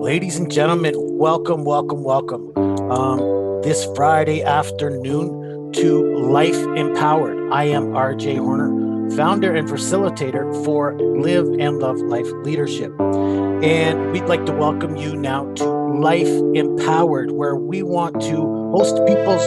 Ladies and gentlemen, welcome. This Friday afternoon to Life Empowered. I am RJ Horner, founder and facilitator for Live and Love Life Leadership. And we'd like to welcome you now to Life Empowered, where we want to host people's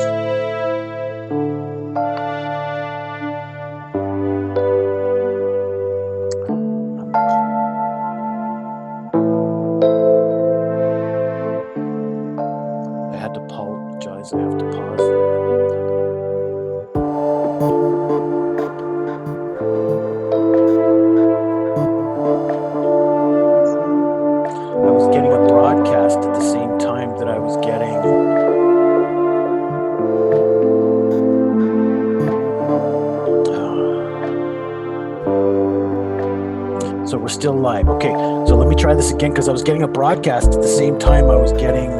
still live. Okay, so let me try this again because I was getting a broadcast at the same time I was trying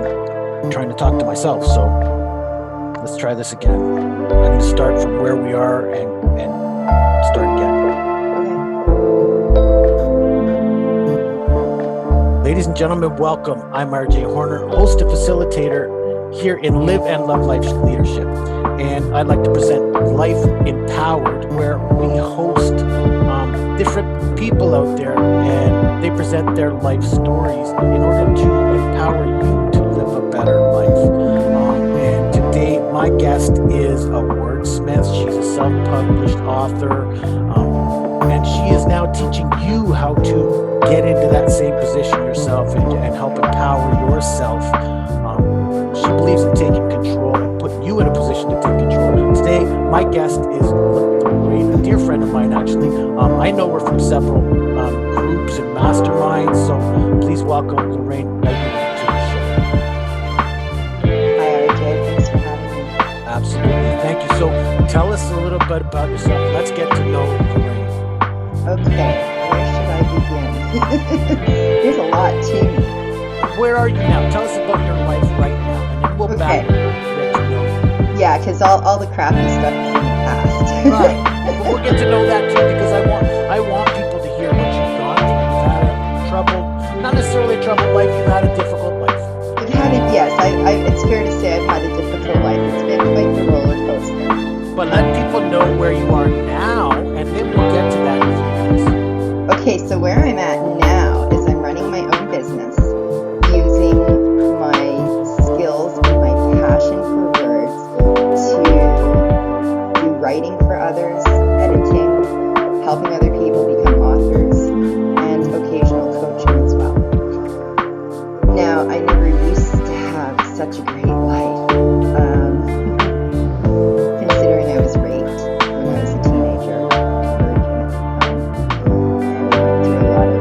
to talk to myself. So let's try this again. I'm going to start from where we are and start again. Okay. Ladies and gentlemen, welcome. I'm RJ Horner, host and facilitator here in Live and Love Life Leadership. And I'd like to present Life Empowered, where we host different people out there and they present their life stories in order to empower you to live a better life. And today my guest is a wordsmith. She's a self-published author, and she is now teaching you how to get into that same position yourself and help empower yourself. She believes in taking control and putting you in a position to take control. Today, my guest is Lorraine, a dear friend of mine, actually. I know her from several groups and masterminds, so please welcome Lorraine Reguly to the show. Hi, RJ. Thanks for having me. Absolutely. Thank you. So tell us a little bit about yourself. Let's get to know Lorraine. Okay. Where should I begin? There's a lot to me. Where are you now? Tell us about your life right now, and then we'll back and get to know you. Yeah, because all the crappy stuff is in the past. Right. But we'll get to know that too, because I want people to hear what you've gone through. You've had a troubled, not necessarily a troubled life, you've had a difficult life. Yes, it's fair to say I've had a difficult life. It's been quite the roller coaster. But let people know where you are now, and then we'll get to that in a few minutes. Okay, so where I'm at now is I'm running my own business, using my skills and my passion for words to do writing for others, editing, helping other people become authors, and occasional coaching as well. Now, I never used to have such a great life, considering I was raped when I was a teenager, through a lot of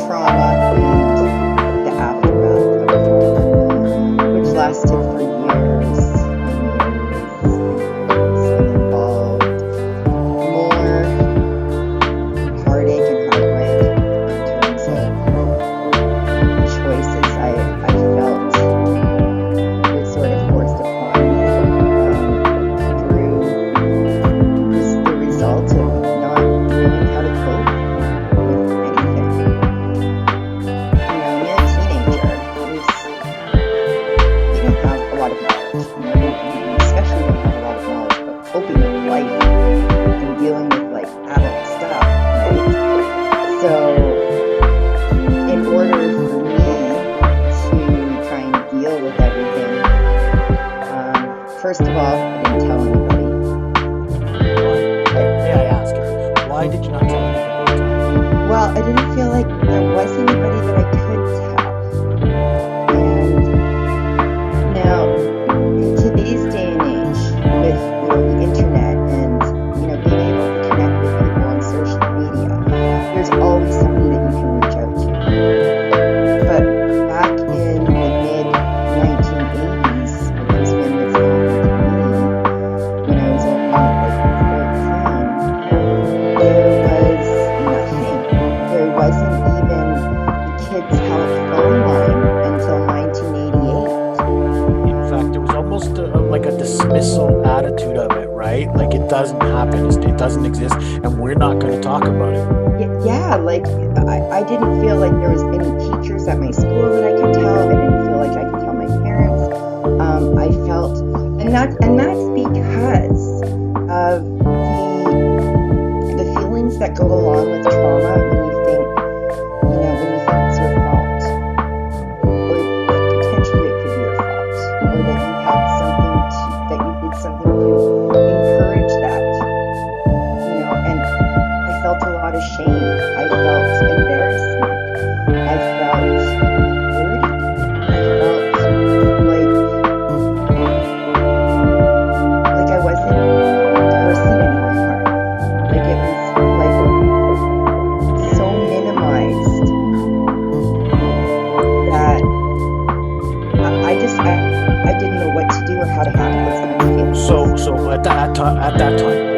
trauma and the aftermath of trauma, which lasted for years. Involved more heartache and heartbreak in terms of choices I felt were sort of forced upon me through the result of not knowing how to cope with anything. When you're a teenager, you don't have a lot of knowledge. You especially don't have a lot of knowledge about coping with life and dealing with like adult stuff, right? So in order for me to try and deal with everything, first of all, I didn't tell anybody. May I ask you, why did you not tell anybody? Well, I didn't feel like there was anybody that I could tell. And now, in today's day and age, with the internet and being able to connect with people on social media, there's always somebody that you can reach out to. But back in the mid-1980s, which is when this happened to me, when I was only like 13, there was nothing. There wasn't even the kids' help doesn't happen. It doesn't exist, and we're not going to talk about it. Yeah, like I didn't feel like there was any teachers at my school that I could tell. I didn't feel like I could tell my parents. I felt, and that's because of the feelings that go along with trauma when you think, when you think it's your fault, or that potentially it could be your fault, or that you had something that you did something to encourage that, and I felt a lot of shame. I felt embarrassment. I felt dirty. I felt like I wasn't a person anymore. Like it was like so minimized that I didn't know what to do or how to handle my feelings. So at that time,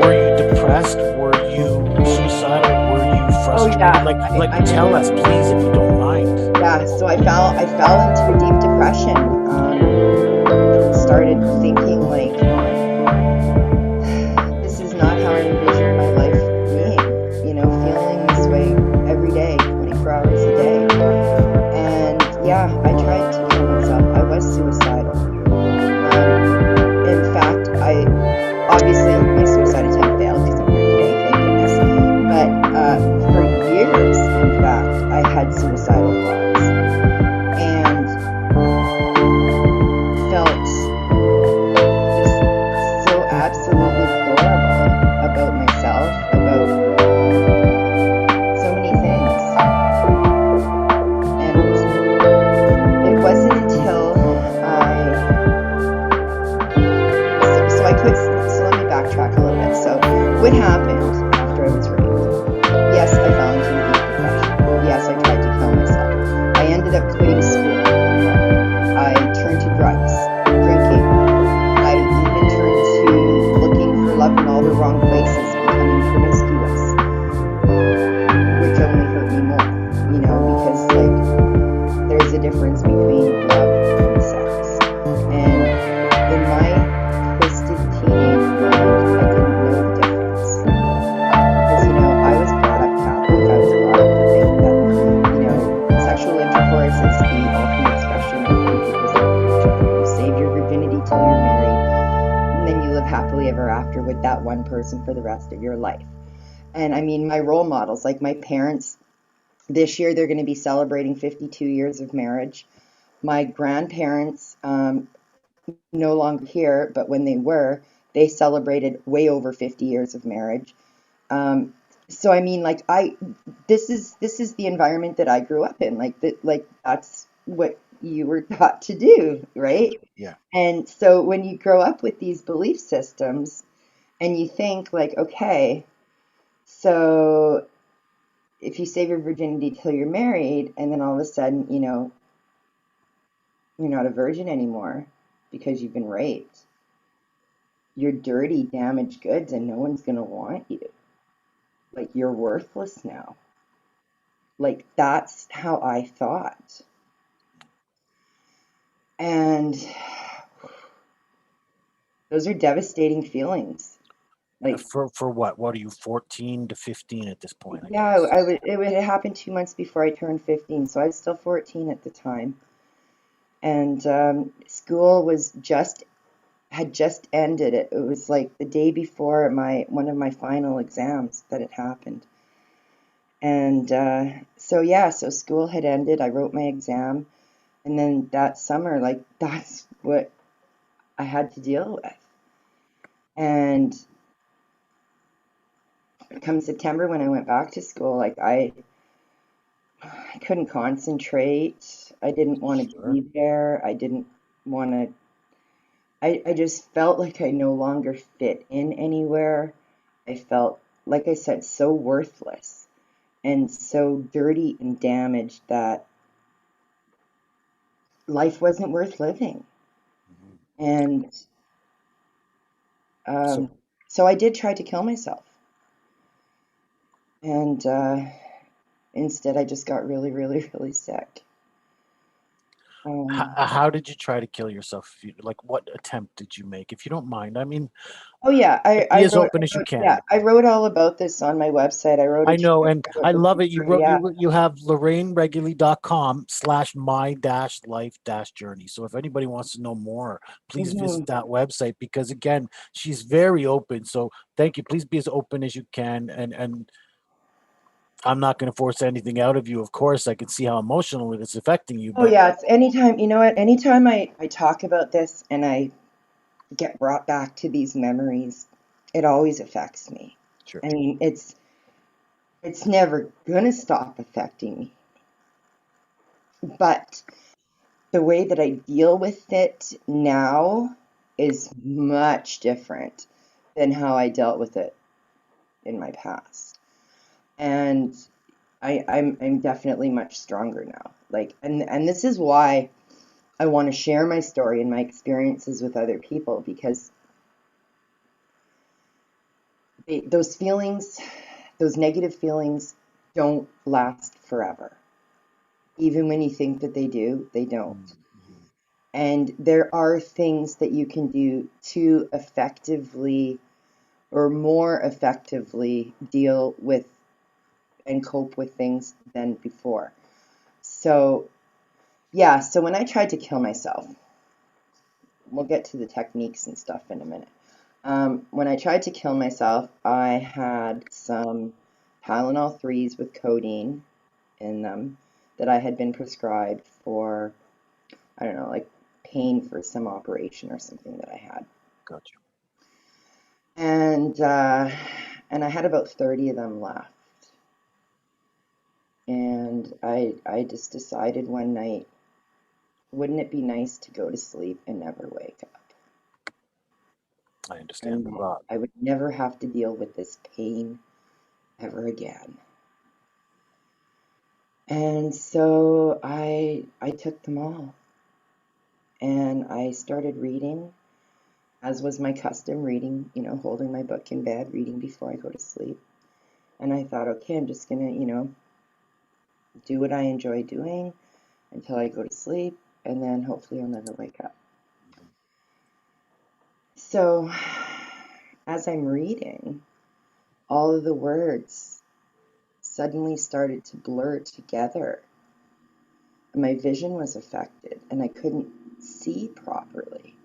were you depressed? Were you suicidal? Were you Oh frustrated? yeah, Tell us, please, if you don't mind. yeah. So I fell into a deep depression. Started thinking like, this is not how I envisioned my life being. Feeling this way every day, 24 hours a day. And yeah, I tried to kill myself. I was suicidal. In fact, obviously my suicide attempt failed because I'm here today, thank goodness. But for years, in fact, I had suicidal thoughts and felt just so absolutely horrible about myself, about so many things. And it wasn't until so I quit. So let me backtrack a little bit. So what happened after I was raped? Yes, I fell into a deep depression. Yes, I tried to kill myself. I ended up quitting school. I turned to drugs, drinking. I even turned to looking for love in all the wrong places, becoming promiscuous, which only hurt me more, because like there's a difference between love and sex. And in my twisted teenage mind, I didn't know the difference. Because, I was brought up Catholic. I was brought up to think that, sexual intercourse is the ultimate expression of two people's love for each other. You save your virginity till you're married, and then you live happily ever after with that one person for the rest of your life. And I mean, my role models, like my parents, this year they're going to be celebrating 52 years of marriage. My grandparents, no longer here, but when they were, they celebrated way over 50 years of marriage. Um, so I mean, like this is the environment that I grew up in. Like that's what you were taught to do, Sure. right? Yeah. And so when you grow up with these belief systems and you think like, okay, so if you save your virginity till you're married, and then all of a sudden, you're not a virgin anymore because you've been raped. You're dirty, damaged goods, and no one's gonna want you. Like you're worthless now. Like that's how I thought. And those are devastating feelings. Like, For what? What are you, 14 to 15 at this point, I yeah, guess? it would happen 2 months before I turned 15, so I was still 14 at the time. And school had just ended. It was like the day before one of my final exams that it happened. And so school had ended. I wrote my exam, and then that summer, like that's what I had to deal with. And come September when I went back to school, like I couldn't concentrate. I didn't want to Sure. be there. I didn't want to. I just felt like I no longer fit in anywhere. I felt, like I said, so worthless and so dirty and damaged that life wasn't worth living. Mhm. And So, um, so I did try to kill myself. And instead, I just got really, really, really sick. How did you try to kill yourself? Like, what attempt did you make? If you don't mind, I mean, Oh yeah, be as open as you yeah, can. I wrote all about this on my website. I wrote a I know, chapter and about I this love it. You before. wrote Yeah. you have lorrainereguly.com/my-life-journey. So if anybody wants to know more, please Hmm. visit that website because again, she's very open. So thank you. Please be as open as you can, and I'm not going to force anything out of you. Of course, I can see how emotional it's affecting you, Oh but yeah, it's anytime, you know what, anytime I talk about this and I get brought back to these memories, it always affects me. sure. I mean, it's never gonna stop affecting me. But the way that I deal with it now is much different than how I dealt with it in my past. And I'm definitely much stronger now. Like, and this is why I want to share my story and my experiences with other people, because those feelings, those negative feelings, don't last forever. Even when you think that they do, they don't. Mhm. And there are things that you can do to effectively or more effectively deal with and cope with things than before. So, yeah, so when I tried to kill myself, we'll get to the techniques and stuff in a minute. When I tried to kill myself, I had some Tylenol 3s with codeine in them that I had been prescribed for, I don't know, like pain for some operation or something that I had. Got you. And and I had about 30 of them left. And I just decided one night, wouldn't it be nice to go to sleep and never wake up? I understand the And thought. I would never have to deal with this pain ever again. And so I took them all and I started reading, as was my custom, reading, you know, holding my book in bed, reading before I go to sleep. And I thought, okay, I'm just gonna, you know, do what I enjoy doing until I go to sleep, and then hopefully I'll never wake up. So as I'm reading, all of the words suddenly started to blur together. My vision was affected and I couldn't see properly.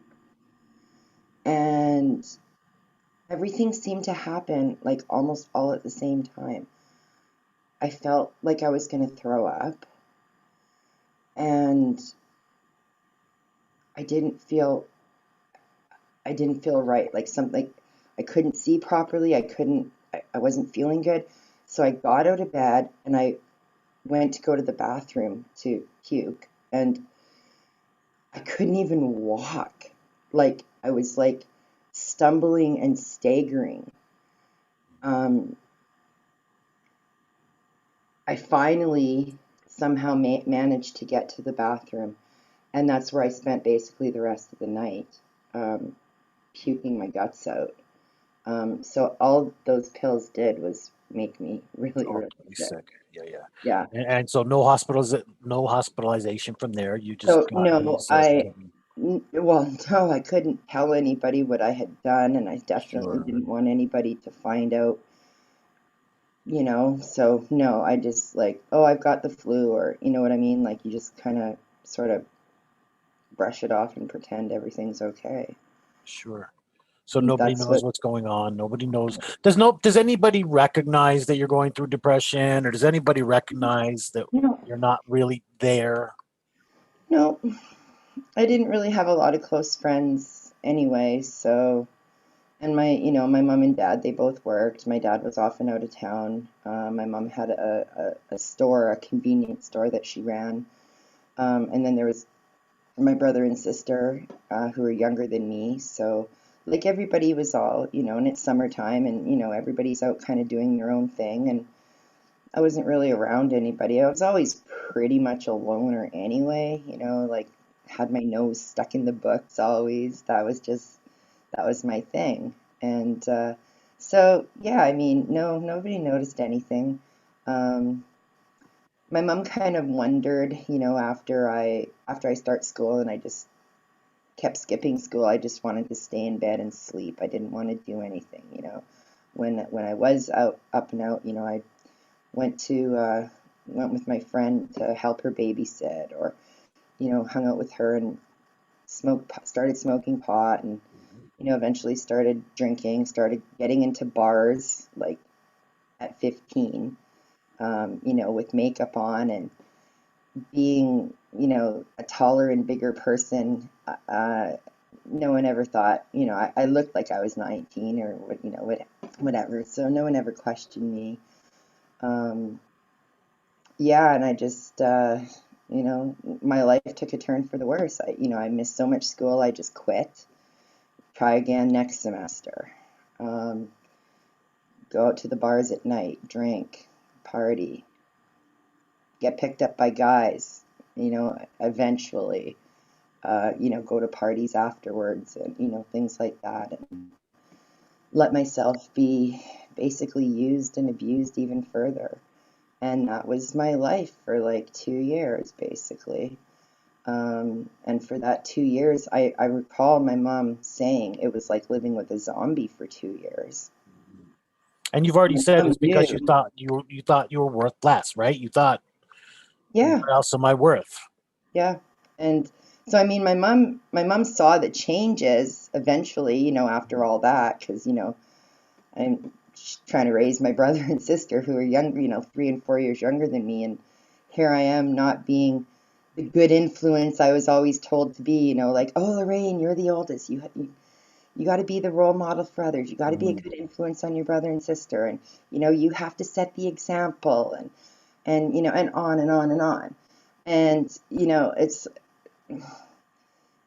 And everything seemed to happen like almost all at the same time. I felt like I was going to throw up, and I didn't feel I didn't feel right. Like something, like I couldn't see properly. I wasn't feeling good. So I got out of bed and I went to go to the bathroom to puke, and I couldn't even walk. Like I was like stumbling and staggering. Um, I finally somehow managed to get to the bathroom, and that's where I spent basically the rest of the night, um, puking my guts out. So all those pills did was make me really, Oh, really really sick. sick. Yeah, yeah. Yeah. And so no hospitalization from there. You just So got no, these well, no, I couldn't tell anybody what I had done, and I definitely sure. didn't want anybody to find out, you know. So no, I just like, oh, I've got the flu, or you know what I mean? Like you just kind of sort of brush it off and pretend everything's okay. Sure. So And nobody that's knows what, what's going on. Nobody knows. Does anybody recognize that you're going through depression, or does anybody recognize that no, you're not really there? no, I didn't really have a lot of close friends anyway, so, and my, you know, my mom and dad, they both worked. My dad was often out of town. My mom had a store, a convenience store that she ran. And then there was my brother and sister who were younger than me. So, like, everybody was all, you know, and it's summertime and, you know, everybody's out kind of doing their own thing. And I wasn't really around anybody. I was always pretty much a loner anyway, you know, like, had my nose stuck in the books always. That was my thing. And so, yeah, I mean, no, nobody noticed anything. Um, my mom kind of wondered, after I start school and I just kept skipping school. I just wanted to stay in bed and sleep. I didn't want to do anything. When I was up and out, I went to went with my friend to help her babysit, or hung out with her and started smoking pot, and eventually started drinking, started getting into bars like at 15, with makeup on, and being, a taller and bigger person. No one ever thought, I looked like I was 19 or whatever. So no one ever questioned me. Um, yeah, and I just, my life took a turn for the worse. I missed so much school, I just quit. Try again next semester. Um, Go out to the bars at night, drink, party, get picked up by guys, eventually, go to parties afterwards, and, things like that. And let myself be basically used and abused even further. And that was my life for like 2 years, basically. And for that 2 years, I recall my mom saying it was like living with a zombie for 2 years. And you've already My said mom it's because knew. you thought you were worth less, right? You thought, Yeah, what else am I worth? yeah. And so, I mean, my mom saw the changes eventually, after all that, because, I'm trying to raise my brother and sister who are younger, 3 and 4 years younger than me. And here I am not being the good influence I was always told to be, like, oh, Lorraine, you're the oldest. You got to be the role model for others. You got to be a Mhm. good influence on your brother and sister. And, you have to set the example, and on and on and on. And,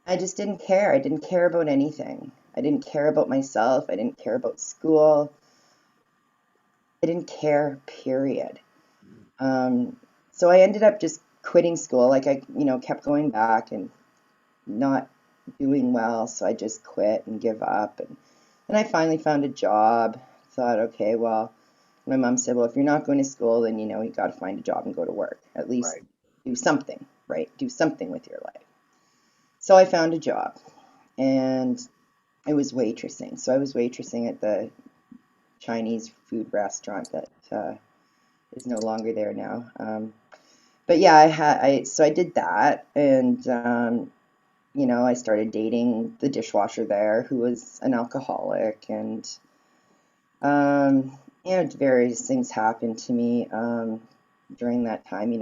I just didn't care. I didn't care about anything. I didn't care about myself. I didn't care about school. I didn't care, period. Um, so I ended up just quitting school. Like I, kept going back and not doing well. So I just quit and give up. And I finally found a job. Thought, okay, well, my mom said, well, if you're not going to school, then, you got to find a job and go to work. At least Right. do something, right? Do something with your life. So I found a job, and it was waitressing. So I was waitressing at the Chinese food restaurant that is no longer there now. But yeah, so I did that, and I started dating the dishwasher there, who was an alcoholic, and various things happened to me during that time.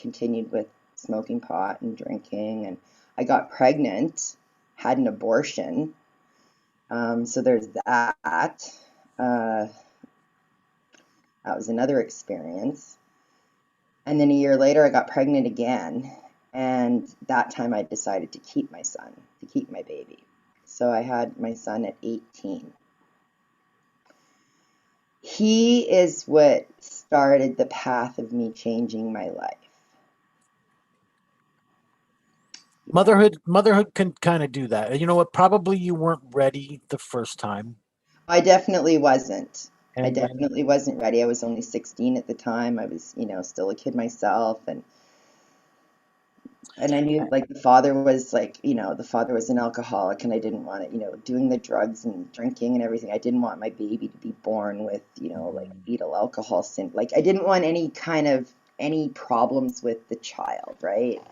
Continued with smoking pot and drinking, and I got pregnant, had an abortion. So there's that. Uh, that was another experience. And then a year later, I got pregnant again. And that time I decided to keep my son, to keep my baby. So I had my son at 18. He is what started the path of me changing my life. Yeah. Motherhood can kind of do that. You know what? Probably you weren't ready the first time, I definitely wasn't. I and then definitely wasn't ready. I was only 16 at the time. I was, still a kid myself. And I knew like the father was an alcoholic, and I didn't want it, doing the drugs and drinking and everything. I didn't want my baby to be born with, like Mhm. fetal alcohol syndrome. Like I didn't want any problems with the child, right?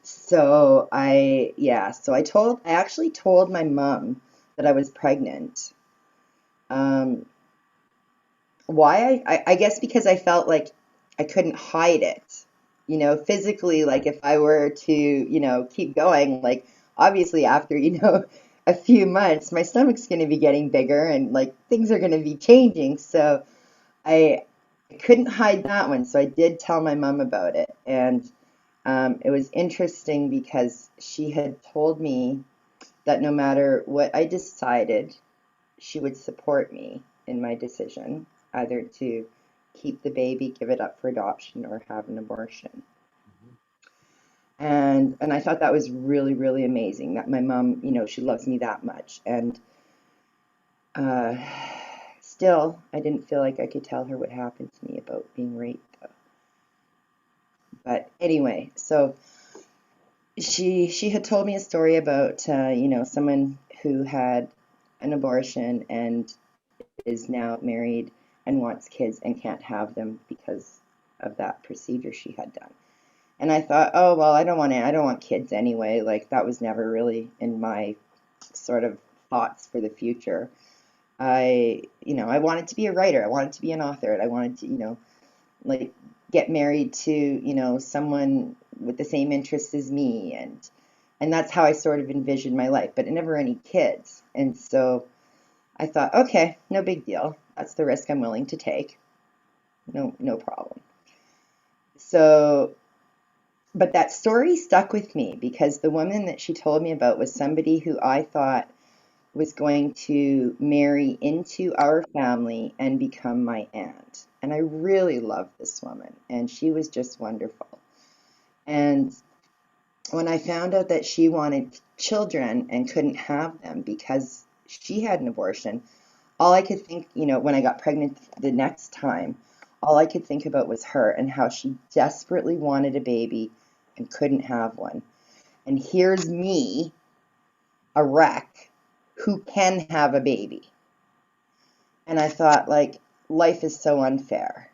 So I actually told my mom that I was pregnant. Um, why? I guess because I felt like I couldn't hide it, physically. Like if I were to, keep going, like obviously after, a few months, my stomach's going to be getting bigger, and like things are going to be changing. So I, I couldn't hide that one. So I did tell my mom about it. And it was interesting because she had told me that no matter what I decided, she would support me in my decision, either to keep the baby, give it up for adoption, or have an abortion. And I thought that was really, really amazing that my mom, she loves me that much. And uh, still, I didn't feel like I could tell her what happened to me about being raped, though. But anyway, so she had told me a story about someone who had an abortion and is now married and wants kids and can't have them because of that procedure she had done. And I thought, oh well, I don't want kids anyway. Like that was never really in my sort of thoughts for the future. I wanted to be a writer. I wanted to be an author, and I wanted to, like get married to, someone with the same interests as me, and that's how I sort of envisioned my life, but never any kids. And so I thought, okay, no big deal. That's the risk I'm willing to take. No problem. So, but that story stuck with me because the woman that she told me about was somebody who I thought was going to marry into our family and become my aunt. And I really loved this woman, and she was just wonderful. And when I found out that she wanted children and couldn't have them because she had an abortion, all I could think, when I got pregnant the next time, all I could think about was her and how she desperately wanted a baby and couldn't have one. And here's me, a wreck, who can have a baby. And I thought, like, life is so unfair.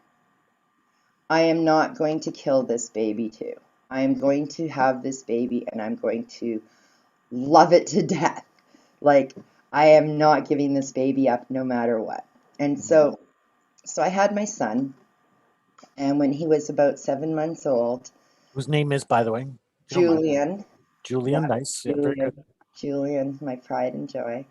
I am not going to kill this baby too. I am going to have this baby and I'm going to love it to death. Like, I am not giving this baby up no matter what. And so I had my son, and when he was about 7 months old, Whose name is, by the way, if you don't mind? Julian, Julian. yeah, Nice. Yeah, very good. Julian, my pride and joy.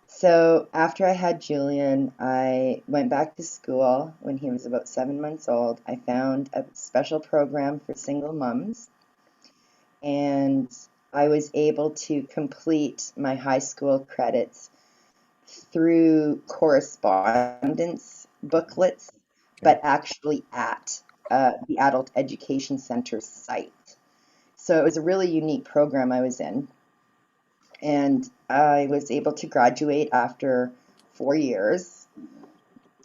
So after I had Julian, I went back to school when he was about 7 months old. I found a special program for single moms, and I was able to complete my high school credits through correspondence booklets, Okay. but actually at the Adult Education Center site. So it was a really unique program I was in. And I was able to graduate after 4 years,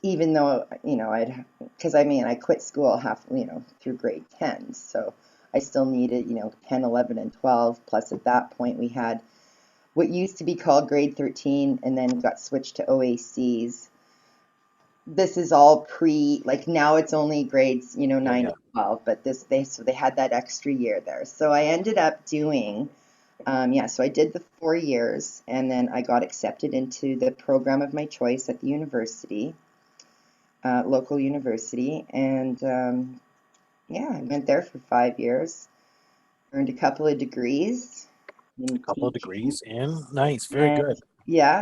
even though, because I quit school through grade 10. So I still needed, 10, 11, and 12. Plus, at that point, we had what used to be called grade 13 and then got switched to OACs. This is all like now it's only grades, Yeah, 9 yeah. and 12, but so they had that extra year there. So I ended up doing, so I did the 4 years, and then I got accepted into the program of my choice at the university, local university, and I went there for 5 years, earned a couple of degrees in Couple of teaching, degrees in. Nice. Very and good.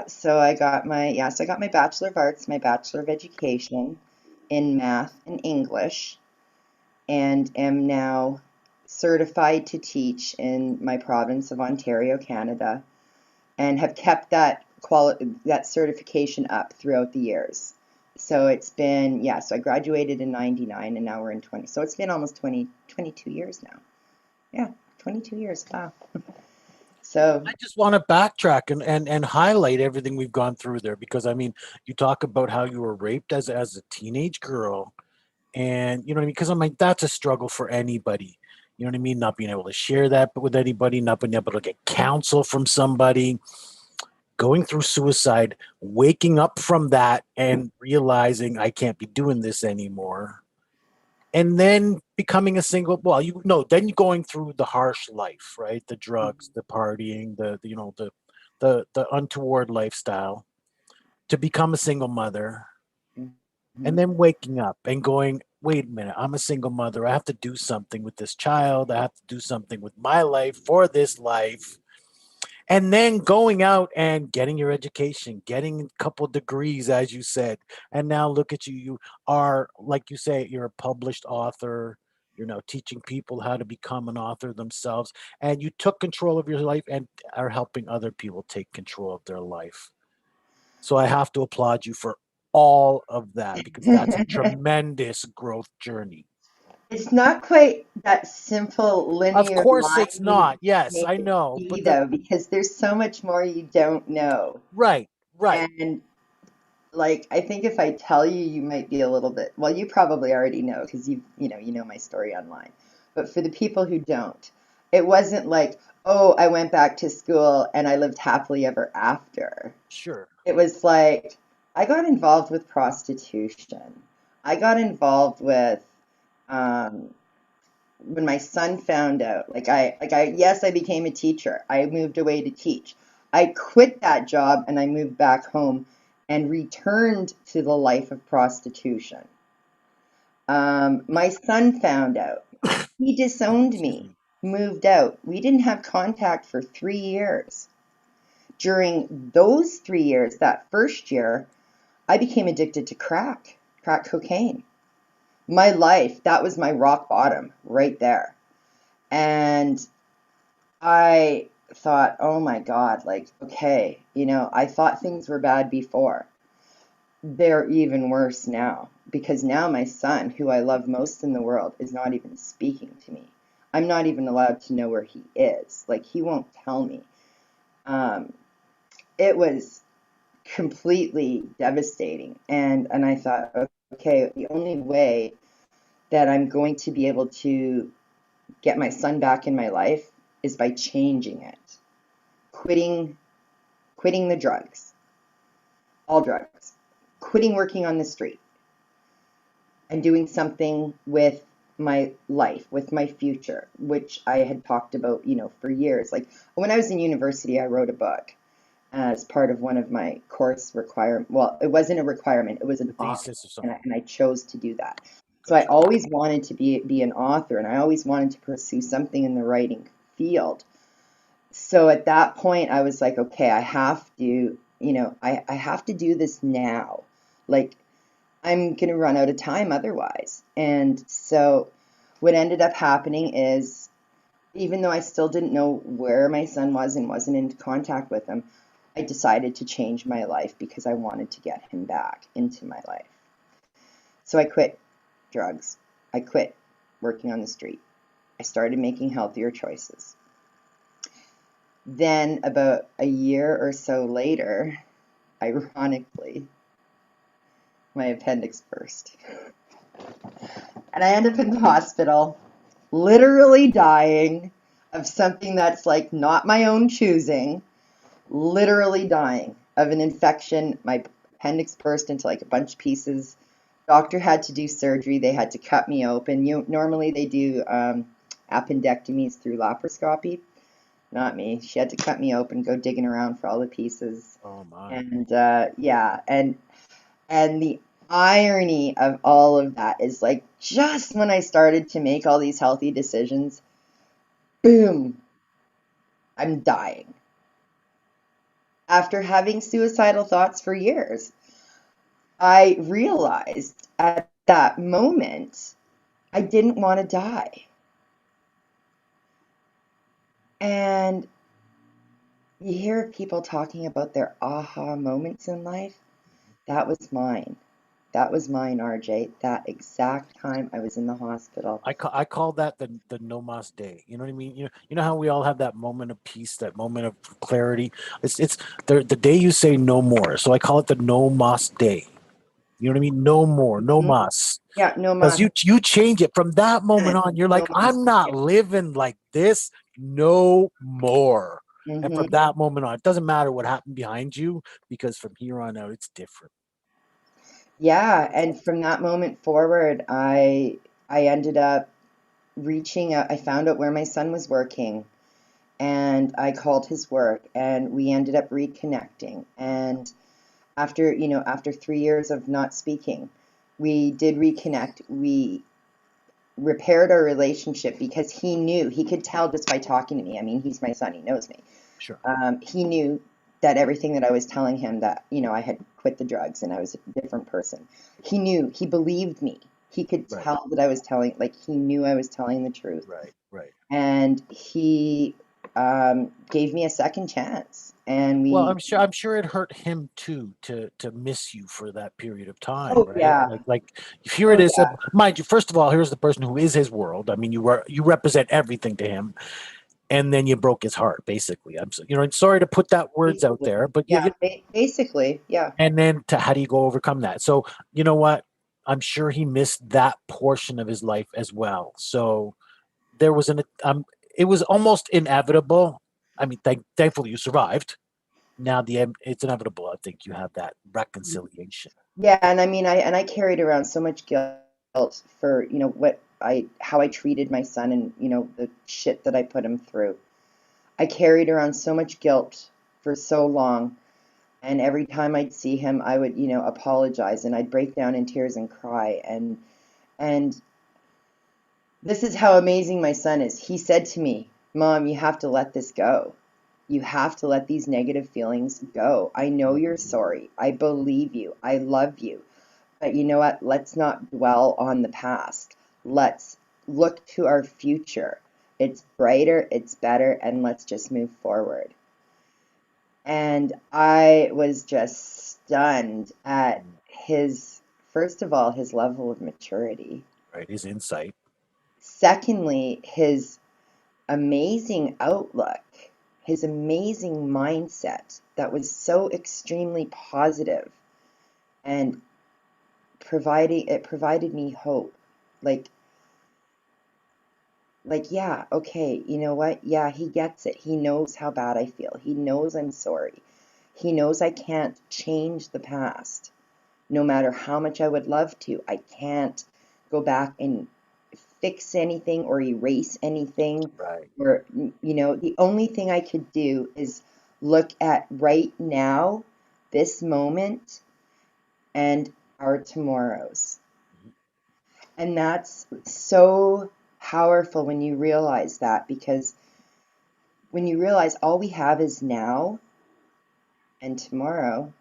so I got my Bachelor of Arts, my Bachelor of Education in Math and English, and am now certified to teach in my province of Ontario, Canada, and have kept that certification up throughout the years. So it's been, so I graduated in 99 and now we're in 20. So it's been almost 22 years now. Yeah, 22 years. Wow. So, I just want to backtrack and highlight everything we've gone through there because I mean, you talk about how you were raped as a teenage girl, and you know what I mean. Because I'm like, that's a struggle for anybody. You know what I mean? Not being able to share that with anybody, not being able to get counsel from somebody, going through suicide, waking up from that, and realizing I can't be doing this anymore, and then becoming a single. Well, then going through the harsh life, right? The drugs, the partying, the untoward lifestyle to become a single mother, and mhm. then waking up and going, wait a minute, I'm a single mother. I have to do something with this child. I have to do something with my life for this life. And then going out and getting your education, getting a couple degrees, as you said. And now look at you. You are, like you say, you're a published author. You're now teaching people how to become an author themselves. And you took control of your life and are helping other people take control of their life. So I have to applaud you for all of that because that's a tremendous growth journey. It's not quite that simple Of linear course, line it's you not. Yes, make I it know. be, But the though, because there's so much more you don't know. right, right. And like, I think if I tell you, you might be a little bit, well, you probably already know because you know my story online. But for the people who don't, it wasn't like, oh, I went back to school and I lived happily ever after. Sure. It was like I got involved with prostitution. I got involved with um, when my son found out. Yes, I became a teacher. I moved away to teach. I quit that job and I moved back home and returned to the life of prostitution. My son found out. He disowned Excuse me, me. moved out. We didn't have contact for 3 years. During those 3 years, that first year, I became addicted to crack cocaine. My life, that was my rock bottom right there. And I thought, oh my God, like, okay, I thought things were bad before. They're even worse now because now my son, who I love most in the world, is not even speaking to me. I'm not even allowed to know where he is. Like, he won't tell me. Um, it was completely devastating. And I thought, okay, the only way that I'm going to be able to get my son back in my life is by changing it. Quitting the drugs, all drugs, quitting working on the street, and doing something with my life, with my future, which I had talked about, for years. Like when I was in university, I wrote a book as part of one of my course requirement. Well, it wasn't a requirement; it was The an option, thesis or and something. I chose to do that. So I Gotcha. always wanted to be an author, and I always wanted to pursue something in the writing field. So at that point, I was like, okay, I have to, I have to do this now. Like I'm going to run out of time otherwise. And so what ended up happening is, even though I still didn't know where my son was and wasn't in contact with him, I decided to change my life because I wanted to get him back into my life. So I quit drugs. I quit working on the street. I started making healthier choices. Then, about a year or so later, ironically, my appendix burst. And I end up in the hospital, literally dying of something that's like not my own choosing, literally dying of an infection. My appendix burst into like a bunch of pieces. Doctor had to do surgery. They had to cut me open. Normally they do appendectomies through laparoscopy. Not me. She had to cut me open, go digging around for all the pieces. Oh my. And yeah, and the irony of all of that is like just when I started to make all these healthy decisions, boom, I'm dying. After having suicidal thoughts for years, I realized at that moment I didn't want to die. And you hear people talking about their aha moments in life. That was mine. That was mine, RJ. That exact time I was in the hospital. I call that the no mas day. You know what I mean? You know how we all have that moment of peace, that moment of clarity. It's the day you say no more. So I call it the no mas day. You know what I mean? No more, no Mhm. mas. Yeah, no Because mas. you change it from that moment on. You're No like, mas. I'm not living like this no more. And from Hmm. that moment on, it doesn't matter what happened behind you, because from here on out, it's different. Yeah, and from that moment forward, I ended up reaching out. I found out where my son was working, and I called his work, and we ended up reconnecting. And after 3 years of not speaking, we did reconnect. We repaired our relationship because he could tell just by talking to me. I mean, he's my son, he knows me. Sure. He knew that everything that I was telling him, that I had quit the drugs and I was a different person. He knew, he believed me. He could Right. tell that I was telling, like, he knew I was telling the truth. Right. Right. And he gave me a second chance. And Well, we, I'm sure it hurt him too to miss you for that period of time, oh right? yeah, Like here oh it is. yeah, Mind you, first of all, here's the person who is his world. I mean, you represent everything to him, and then you broke his heart, basically. Sorry to put that words out basically, there, but yeah, basically, yeah. and then to how do you go overcome that? So you know what? I'm sure he missed that portion of his life as well. So there was it was almost inevitable. I mean, thankfully you survived. Now it's inevitable. I think you have that reconciliation. Yeah, and I mean, I carried around so much guilt for, how I treated my son and, the shit that I put him through. I carried around so much guilt for so long, and every time I'd see him, I would, apologize, and I'd break down in tears and cry, and this is how amazing my son is. He said to me, "Mom, you have to let this go. You have to let these negative feelings go. I know you're sorry. I believe you. I love you. But you know what? Let's not dwell on the past. Let's look to our future. It's brighter, it's better, and let's just move forward." And I was just stunned at first of all, his level of maturity. Right, his insight. Secondly, his amazing outlook, his amazing mindset that was so extremely positive, and provided me hope. Like, yeah, okay, you know what? Yeah, he gets it. He knows how bad I feel. He knows I'm sorry. He knows I can't change the past. No matter how much I would love to, I can't go back and fix anything or erase anything. Right. Or, the only thing I could do is look at right now, this moment, and our tomorrows. And that's so powerful when you realize that, because when you realize all we have is now and tomorrow,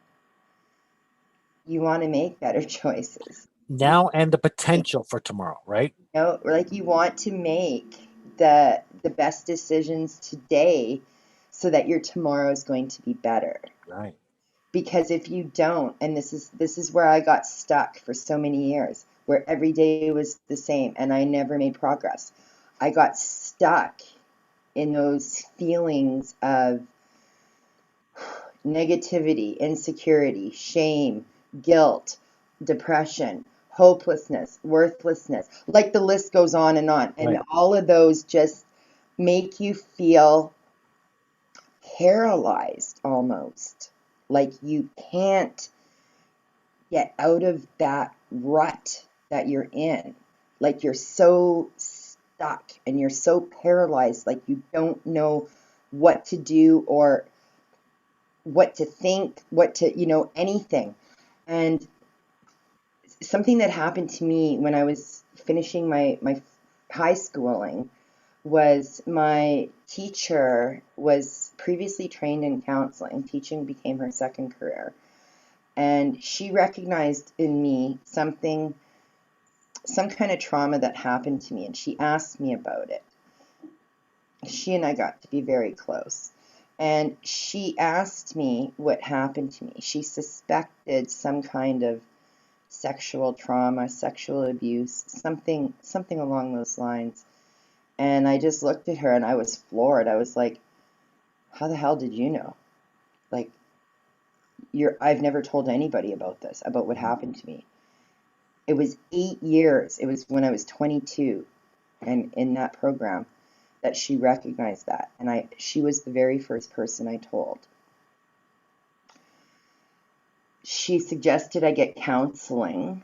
you want to make better choices. Now and the potential for tomorrow, right? Like, you want to make the best decisions today so that your tomorrow is going to be better. Right. Because if you don't, and this is where I got stuck for so many years, where every day was the same and I never made progress. I got stuck in those feelings of negativity, insecurity, shame, guilt, depression, hopelessness, worthlessness. Like, the list goes on and on. And Right. all of those just make you feel paralyzed almost. Like you can't get out of that rut that you're in. Like, you're so stuck and you're so paralyzed, like you don't know what to do or what to think, anything. And something that happened to me when I was finishing my high schooling was my teacher was previously trained in counseling. Teaching became her second career. And she recognized in me some kind of trauma that happened to me, and she asked me about it. She and I got to be very close. And she asked me what happened to me. She suspected some kind of sexual trauma, sexual abuse, something along those lines. And I just looked at her and I was floored. I was like, how the hell did you know? Like, I've never told anybody about this, about what happened to me. It was 8 years. It was when I was 22 and in that program that she recognized that. And she was the very first person I told. She suggested I get counseling,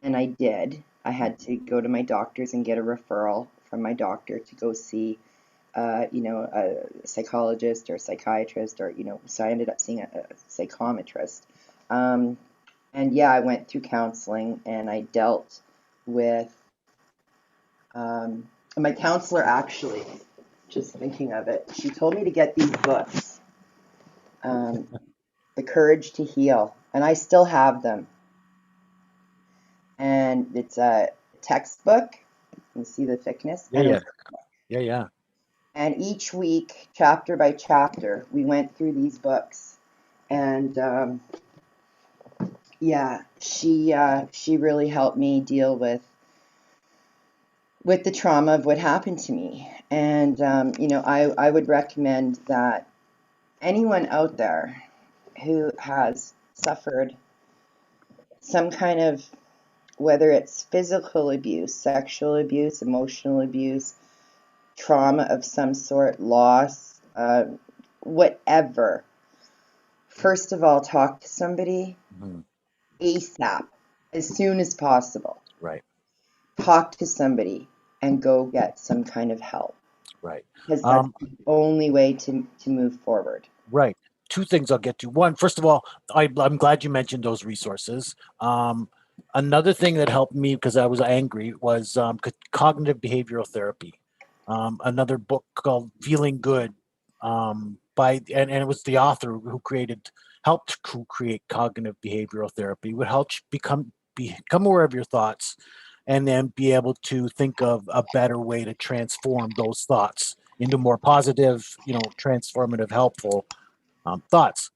and I did. I had to go to my doctors and get a referral from my doctor to go see, a psychologist or psychiatrist, or, so I ended up seeing a psychometrist. And yeah, I went through counseling, and I dealt with, my counselor, actually, just thinking of it, she told me to get these books, The Courage to Heal, and I still have them. And it's a textbook. You can see the thickness. Yeah. Yeah. And each week, chapter by chapter, we went through these books. And yeah, she really helped me deal with the trauma of what happened to me. And I would recommend that anyone out there who has suffered some kind of, whether it's physical abuse, sexual abuse, emotional abuse, trauma of some sort, loss, whatever, first of all, talk to somebody ASAP, as soon as possible. Right. Talk to somebody and go get some kind of help, Right. because that's the only way to move forward. Right. Two things I'll get to. One, first of all, I'm glad you mentioned those resources. Another thing that helped me because I was angry was cognitive behavioral therapy. Another book called Feeling Good by and it was the author who helped create cognitive behavioral therapy. Would help you become aware of your thoughts and then be able to think of a better way to transform those thoughts into more positive, transformative, helpful thoughts.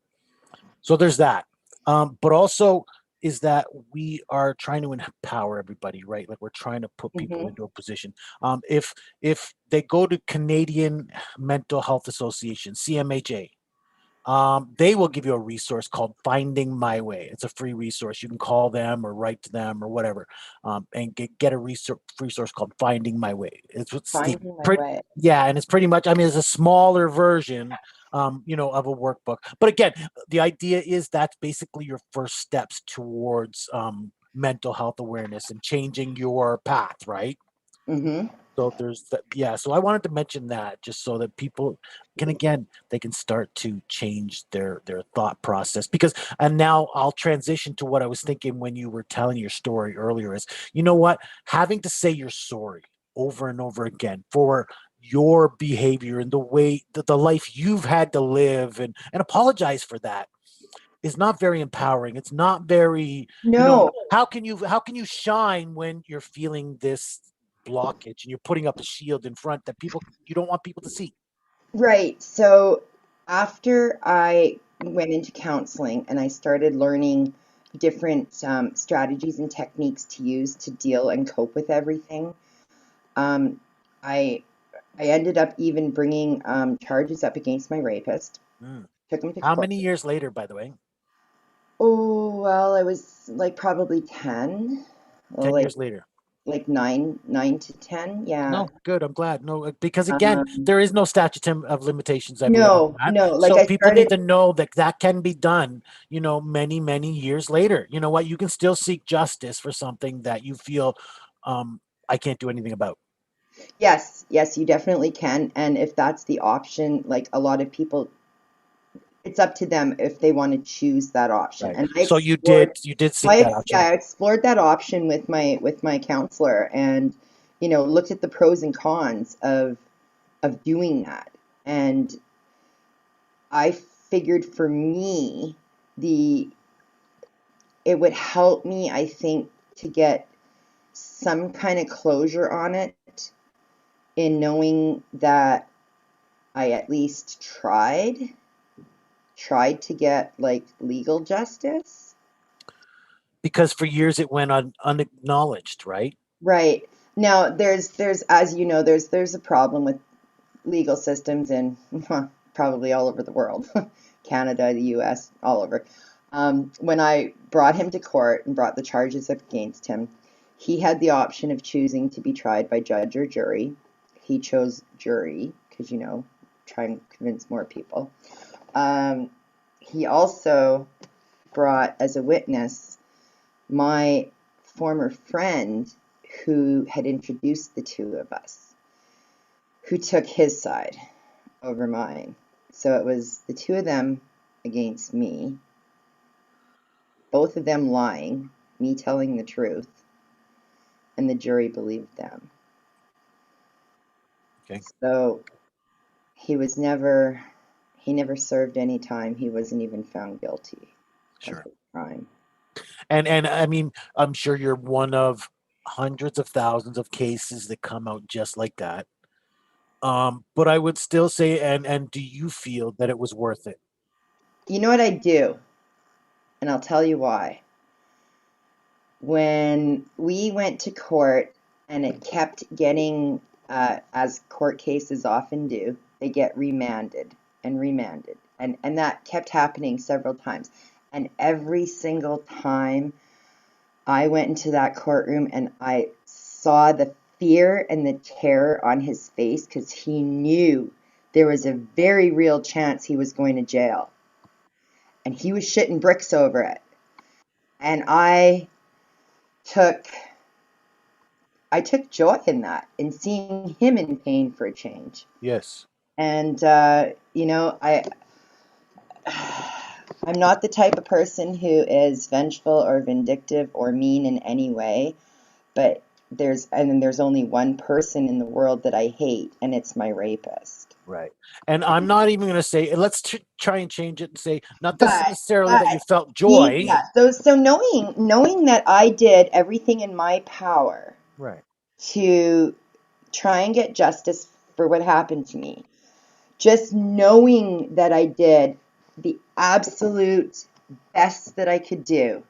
So there's that. But also is that we are trying to empower everybody, right? Like we're trying to put people into a position. If they go to Canadian Mental Health Association, CMHA, they will give you a resource called Finding My Way. It's a free resource. You can call them or write to them or whatever, and get a resource called Finding My Way. Finding my way. Yeah, and it's pretty much. I mean, it's a smaller version, of a workbook. But again, the idea is that's basically your first steps towards mental health awareness and changing your path, right? Mm-hmm. So there's that. Yeah. So I wanted to mention that just so that people they can start to change their thought process because, and now I'll transition to what I was thinking when you were telling your story earlier is, you know what, having to say you're sorry over and over again for your behavior and the way that the life you've had to live and apologize for that is not very empowering. It's not very, No. how can you shine when you're feeling this blockage and you're putting up a shield in front that you don't want people to see. Right. So after I went into counseling and I started learning different strategies and techniques to use to deal and cope with everything, um, I I ended up even bringing charges up against my rapist. Mm. Took him to How court. many years later, by the way? Oh, well, I was like probably 10, well, 10 like years later. like nine to 10. Yeah. No, good. I'm glad. No, because again, Um, there is no statute of limitations, I believe, on no, that. no, like So I people need started, to know that that can be done, many, many years later. You know what? You can still seek justice for something that you feel um, I can't do anything about. yes, yes, you definitely can. And if that's the option, like a lot of people, it's up to them if they want to choose that option. Right. And So you did seek that Yeah, option. I explored that option with my counselor and, looked at the pros and cons of doing that. And I figured for me, the it would help me, I think, to get some kind of closure on it in knowing that I at least tried to get like legal justice. Because for years it went unacknowledged, right? Right. Now there's as you know, there's a problem with legal systems in probably all over the world. Canada, the US, all over. When I brought him to court and brought the charges up against him, he had the option of choosing to be tried by judge or jury. He chose jury because, try and convince more people. He also brought as a witness my former friend who had introduced the two of us, who took his side over mine. So it was the two of them against me, both of them lying, me telling the truth, and the jury believed them. Okay. So he never served any time. He wasn't even found guilty of Sure. the crime. And I mean, I'm sure you're one of hundreds of thousands of cases that come out just like that. But I would still say, and do you feel that it was worth it? You know what I do? And I'll tell you why. When we went to court and it kept getting, as court cases often do, they get remanded and remanded. And that kept happening several times. And every single time I went into that courtroom and I saw the fear and the terror on his face because he knew there was a very real chance he was going to jail. And he was shitting bricks over it. And took joy in that, in seeing him in pain for a change. Yes. And you know, I'm not the type of person who is vengeful or vindictive or mean in any way, but there's only one person in the world that I hate, and it's my rapist. Right. And I'm not even going to say, let's try and change it and say, not But necessarily that you felt he, joy. yeah, so knowing that I did everything in my power Right. to try and get justice for what happened to me, just knowing that I did the absolute best that I could do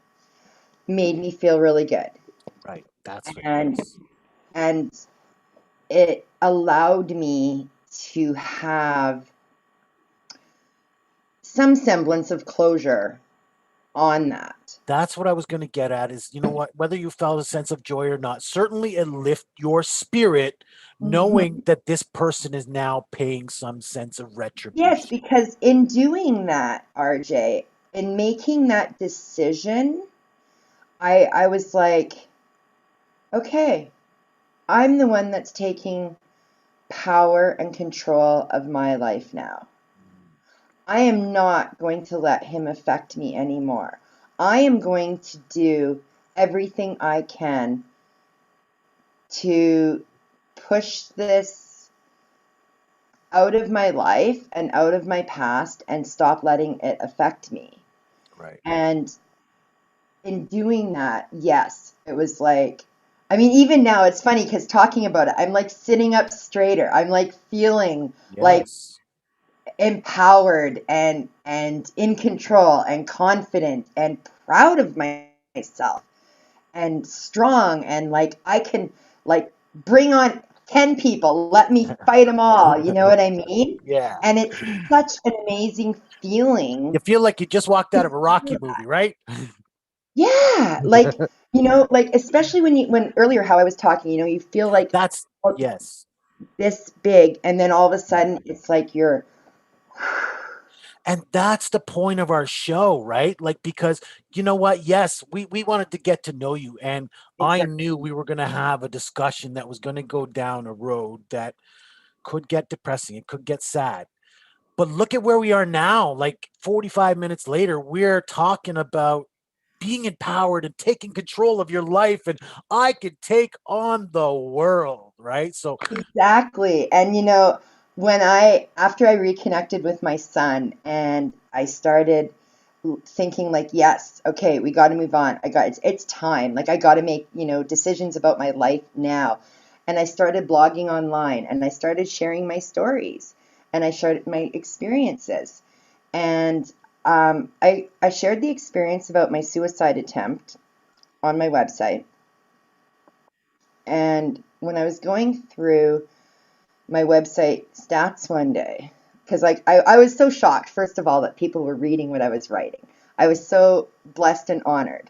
made me feel really good. Right. That's it. And Yes. and it allowed me to have some semblance of closure on that. That's what I was going to get at is, you know what, whether you felt a sense of joy or not, certainly it lift your spirit knowing Mhm. that this person is now paying some sense of Yes, retribution. because in doing that, RJ, in making that decision, I was like, okay, I'm the one that's taking power and control of my life now. I am not going to let him affect me anymore. I am going to do everything I can to push this out of my life and out of my past and stop letting it affect me. Right. And in doing that, yes, it was like, I mean, even now it's funny because talking about it, I'm like sitting up straighter. I'm like feeling like Yes. empowered and in control and confident and proud of myself and strong and like I can like bring on 10 people, let me fight them all, you know what I mean? Yeah. And it's such an amazing You feeling feel like you just walked to out of a Rocky feel movie, that. right? Yeah, like like especially when earlier how I was talking, you feel like That's, oh, yes. this big and then all of a Yeah. sudden it's like you're And that's the point of our show, right? Like, because you know what? Yes, we wanted to get to know you. And I knew exactly. we were going to have a discussion that was going to go down a road that could get depressing. It could get sad. But look at where we are now. Like 45 minutes later, we're talking about being empowered and taking control of your life. And I could take on the world, right? So, Exactly. And after I reconnected with my son and I started thinking like, yes, okay, we got to move on. It's time. Like I got to make, decisions about my life now. And I started blogging online and I started sharing my stories and I shared my experiences. And I shared the experience about my suicide attempt on my website. And when I was going through my website stats one day because like I was so shocked first of all that people were reading what I was writing. I was so blessed and honored.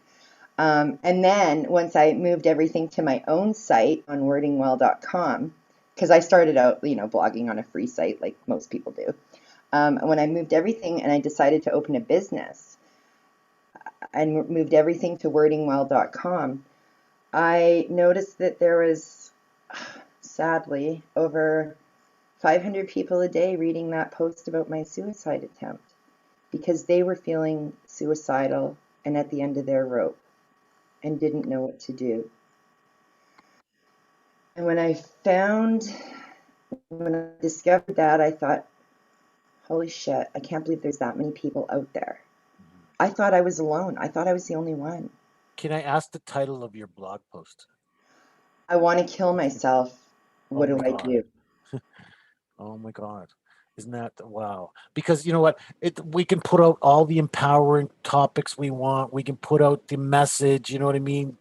And then once I moved everything to my own site on wordingwell.com, because I started out blogging on a free site like most people do, when I moved everything and I decided to open a business and moved everything to wordingwell.com, I noticed that there was sadly over 500 people a day reading that post about my suicide attempt because they were feeling suicidal and at the end of their rope and didn't know what to do. And when I discovered that, I thought, holy shit, I can't believe there's that many people out there. I thought I was alone. I thought I was the only one. can I ask the title of your blog post? I want to kill myself. Oh What do my I God. do? Oh my God. Isn't that wow? Because you know what? We can put out all the empowering topics we want. We can put out the message, you know what I mean?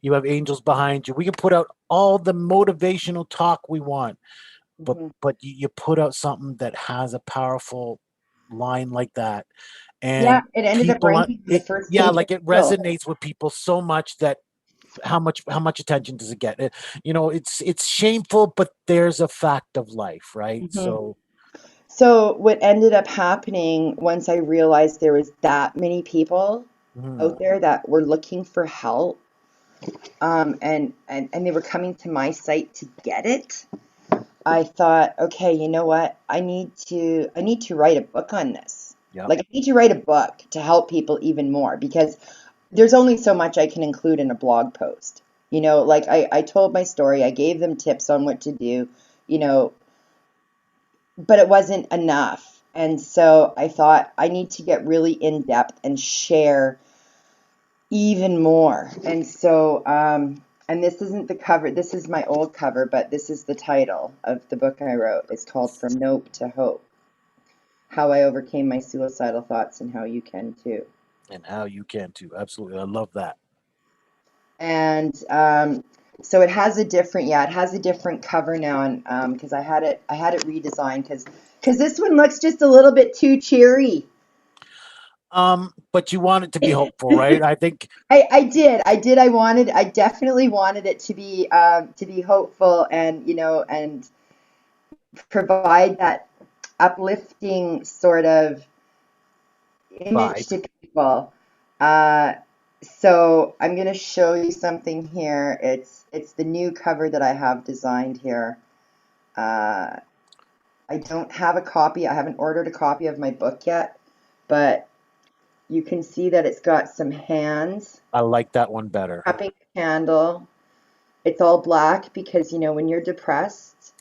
You have angels behind you. We can put out all the motivational talk we want. But Mhm. you put out something that has a powerful line like that. Yeah, And it ended up people on ranking for the it, first yeah, page of like it Google. resonates with people so much that how much attention does it get? It's shameful, but there's a fact of life, right? Mhm. So what ended up happening once I realized there was that many people out Mhm. there that were looking for help, and they were coming to my site to get it, I thought, okay, you know what? I need to write a book on this. Yep. Like I need to write a book to help people even more because there's only so much I can include in a blog post. Like I told my story, I gave them tips on what to do, you know, but it wasn't enough. And so I thought I need to get really in depth and share even more. And this isn't the cover, this is my old cover, but this is the title of the book I wrote. It's called From Nope to Hope: How I Overcame My Suicidal Thoughts and How You Can Too. And how you can too. Absolutely. I love that. And so it has a different cover now, and because I had it redesigned because this one looks just a little bit too cheery. But you want it to be hopeful, right? I think. I definitely wanted it to be hopeful, and provide that uplifting sort of image Vibe. to people. Uh, so I'm going to show you something here. It's the new cover that I have designed here. Uh, I don't have a copy. I haven't ordered a copy of my book yet, but you can see that it's got some hands I like that one better. cupping a candle. It's all black because when you're depressed,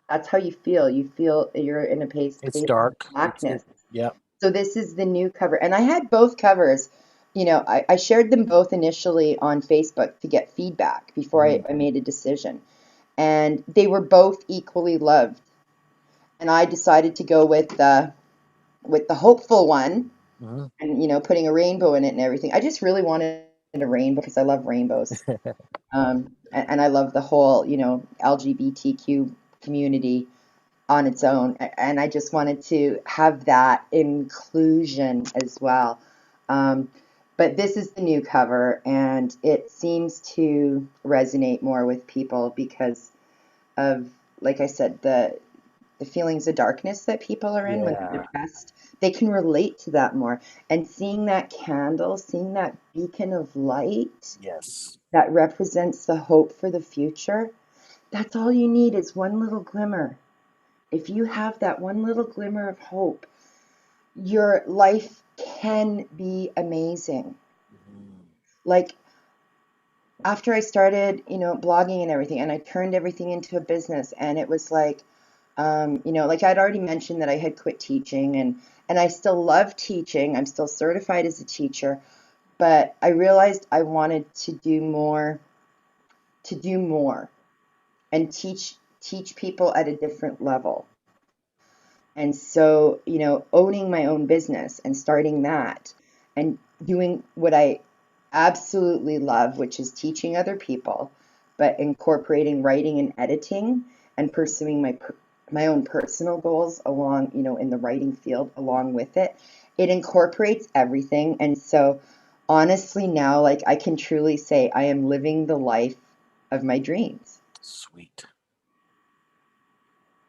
that's how you feel. You feel you're in a It's space of dark. blackness. Yeah. So this is the new cover. And I had both covers. I shared them both initially on Facebook to get feedback before Mhm. I made a decision. And they were both equally loved. And I decided to go with the hopeful one, Mhm. and putting a rainbow in it and everything. I just really wanted a rainbow because I love rainbows. And I love the whole, LGBTQ community on its own. And I just wanted to have that inclusion as well. Um, but this is the new cover, and it seems to resonate more with people because of, like I said, the feelings of darkness that people are in when they're Yeah. depressed. They can relate to that more. And seeing that candle, seeing that beacon of light Yes. that represents the hope for the future, that's all you need is one little glimmer. If you have that one little glimmer of hope, your life can be amazing. Mhm. Like after I started, blogging and everything, and I turned everything into a business, and it was like, like I'd already mentioned that I had quit teaching, and I still love teaching. I'm still certified as a teacher, but I realized I wanted to do more, and teach people at a different level. And so, owning my own business and starting that and doing what I absolutely love, which is teaching other people, but incorporating writing and editing and pursuing my own personal goals along, in the writing field along with it. It incorporates everything. And so, honestly, now, like I can truly say I am living the life of my dreams. Sweet.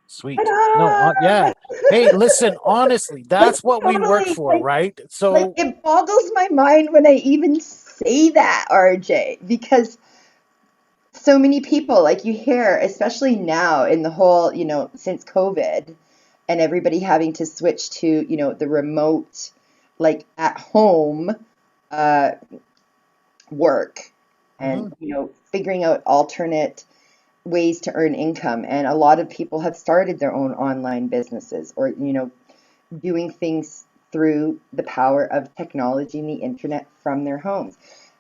Sweet. No, Ta-da! yeah. Hey, listen, honestly, Like that's what we work totally, for, right? like So, it boggles my mind when I even say that, RJ, because so many people, like you hear, especially now in the whole, since COVID and everybody having to switch to, the remote, like at home uh, work, and, mhm, figuring out alternate ways to earn income. And a lot of people have started their own online businesses, or, doing things through the power of technology and the internet from their homes.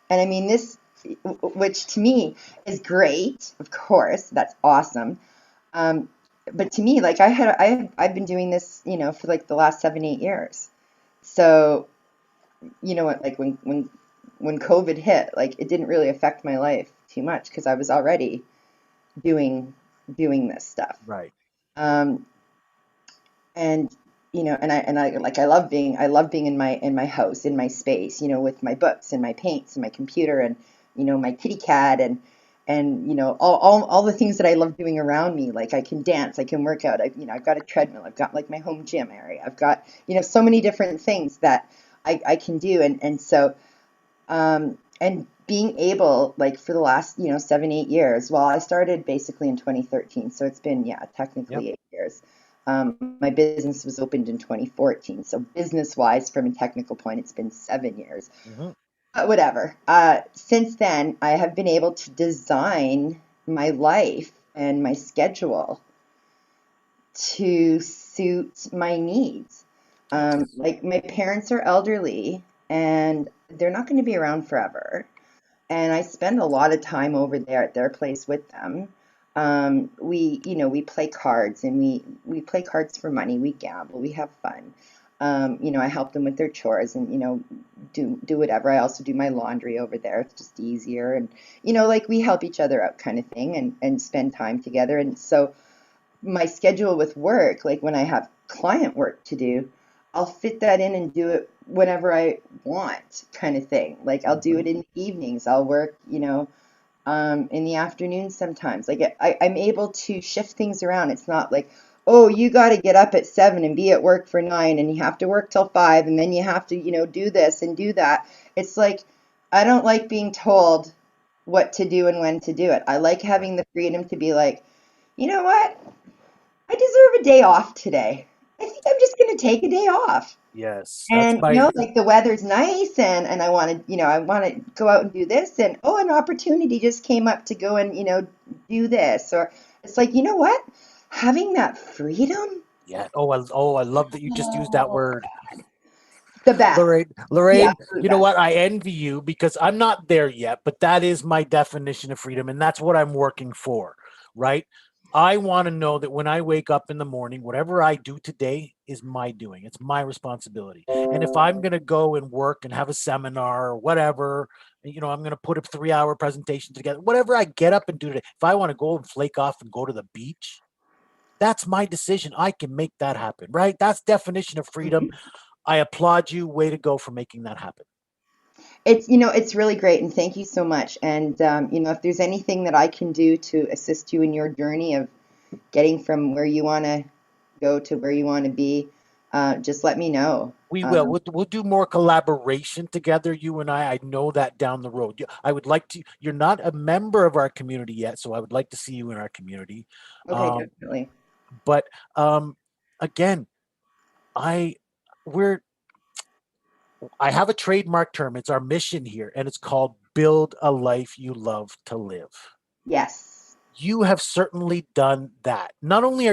And I mean, this, which to me is great, of course, that's awesome. Um, but to me, like I've been doing this, for like the last 7, 8 years. So, what, like when COVID hit, like it didn't really affect my life too much because I was already doing this stuff. right. Um, and and I like I love being in my house, in my space, with my books and my paints and my computer, and my kitty cat and all the things that I love doing around me. Like I can dance, I can work out. I've got a treadmill. I've got like my home gym area. I've got, so many different things that I can do. And being able, like for the last, 7, 8 years, well, I started basically in 2013. So it's been, yeah, Yep. technically 8 years. My business was opened in 2014. So business wise, from a technical point, it's been 7 years. Hmm. But whatever. Since then, I have been able to design my life and my schedule to suit my needs. Yes. Like my parents are elderly and they're not going to be around forever. And I spend a lot of time over there at their place with them. We play cards and we play cards for money. We gamble. We have fun. I help them with their chores and, do whatever. I also do my laundry over there. It's just easier. And, like we help each other out kind of thing and spend time together. And so my schedule with work, like when I have client work to do, I'll fit that in and do it whenever I want, kind of thing. Like I'll do Hmm. it in the evenings. I'll work, in the afternoon sometimes. Like I'm able to shift things around. It's not like, oh, you got to get up at 7 and be at work for 9, and you have to work till 5, and then you have to, do this and do that. It's like I don't like being told what to do and when to do it. I like Right. having the freedom to be like, you know what? I deserve a day off today. I think I'm just going to take a day off. Yes. That's And my. like the weather's nice and I want to go out and do this and oh, an opportunity just came up to go and, do this. Or it's like, you know what? Having that freedom, Yeah. I love that you just used that oh, word. the best. The Lorraine, absolute you know best. what? I envy you because I'm not there yet, but that is my definition of freedom, and that's what I'm working for, right? I want to know that when I wake up in the morning, whatever I do today is my doing. It's my responsibility. And if I'm going to go and work and have a seminar or whatever, I'm going to put a 3 hour presentation together, whatever I get up and do today. If I want to go and flake off and go to the beach, that's my decision. I can make that happen, right? That's definition of freedom. Mhm. I applaud you. Way to go for making that happen. It's really great, and thank you so much. And if there's anything that I can do to assist you in your journey of getting from where you want to go to where you want to be, just let me know. We will. We'll do more collaboration together, you and I. I know that down the road. I would like to. You're not a member of our community yet, so I would like to see you in our community. Okay, Um, definitely. but again, I we're I have a trademark term. It's our mission here, and it's called "Build a Life You Love to Live." Yes. You have certainly done that. Not only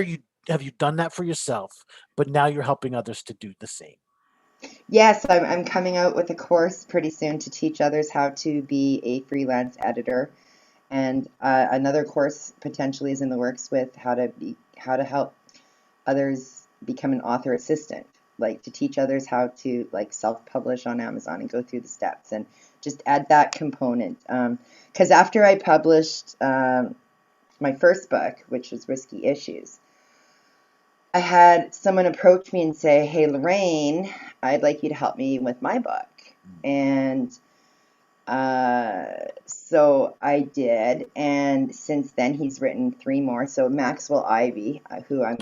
have you done that for yourself, but now you're helping others to do the same. Yes, I'm coming out with a course pretty soon to teach others how to be a freelance editor, and another course potentially is in the works with how to help others become an author assistant, like to teach others how to like self-publish on Amazon and go through the steps and just add that component. Because after I published my first book, which was Risky Issues, I had someone approach me and say, "Hey, Lorraine, I'd like you to help me with my book." And so I did. And since then, he's written 3 more. So Maxwell Ivy, who I'm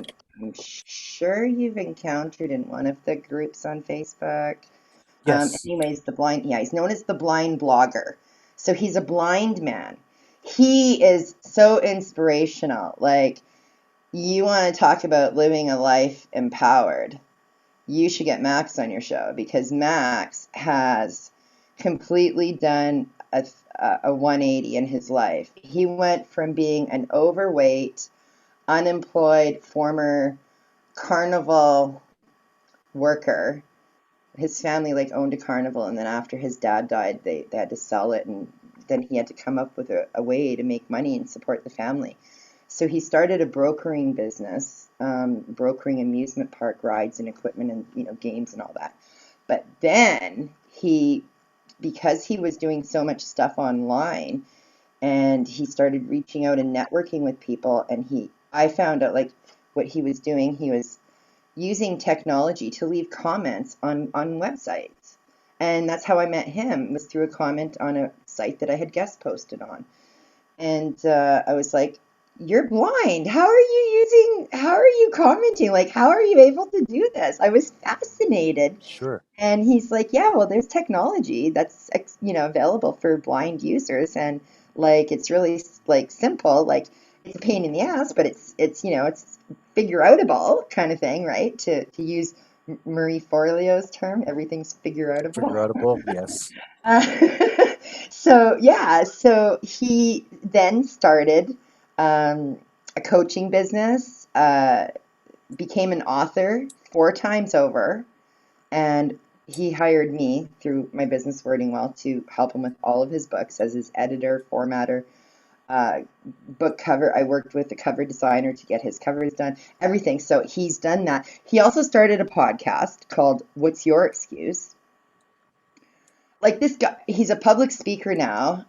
sure you've encountered in one of the groups on Facebook. Yes. Anyways, yeah, he's known as the blind blogger. So he's a blind man. He is so inspirational. Like, you want to talk about living a life empowered, you should get Max on your show because Max has completely done a 180 in his life. He went from being an overweight, unemployed former carnival worker. His family like owned a carnival, and then after his dad died, they had to sell it, and then he had to come up with a way to make money and support the family. So he started a brokering business, brokering amusement park rides and equipment and games and all that. But then because he was doing so much stuff online, and he started reaching out and networking with people, and I found out like what he was doing. He was using technology to leave comments on websites. And that's how I met him, was through a comment on a site that I had guest posted on. And I was like, "You're blind. How are you commenting? Like, how are you able to do this?" I was fascinated. Sure. And he's like, "Yeah, well, there's technology that's, available for blind users. And like, it's really like simple. Like, it's a pain in the ass, but it's figure outable kind of thing, right? To use Marie Forleo's term, everything's figure outable." Figure outable. Yes. Uh, so yeah, so he then started a coaching business, became an author 4 times over, and he hired me through my business Wording Well to help him with all of his books as his editor, formatter, uh, book cover. I worked with the cover designer to get his covers done, everything. So he's done that. He also started a podcast called What's Your Excuse? Like this guy, he's a public speaker now.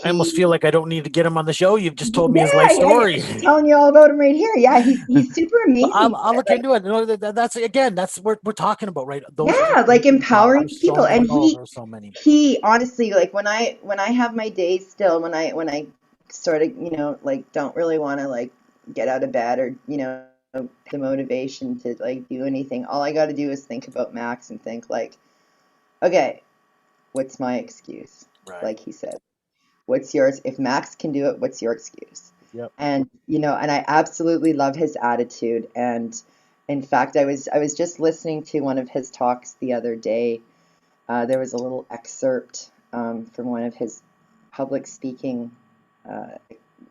I almost He, feel like I don't need to get him on the show. You've just told me his life yeah, story. I'm telling you all about him right here. Yeah, he's super But amazing. I'll look Like, into it. No, that's again, that's what we're talking about, right? Those yeah, people like you can empower. empowering There's so people. many. And Oh, he there's so many. he honestly, like when I have my days still, when I sort of, like don't really want to like get out of bed or, the motivation to like do anything, all I got to do is think about Max and think like, okay, what's my excuse? Right. Like he said. What's yours? If Max can do it, what's your excuse? Yep. And and I absolutely love his attitude. And in fact, I was just listening to one of his talks the other day. There was a little excerpt from one of his public speaking uh,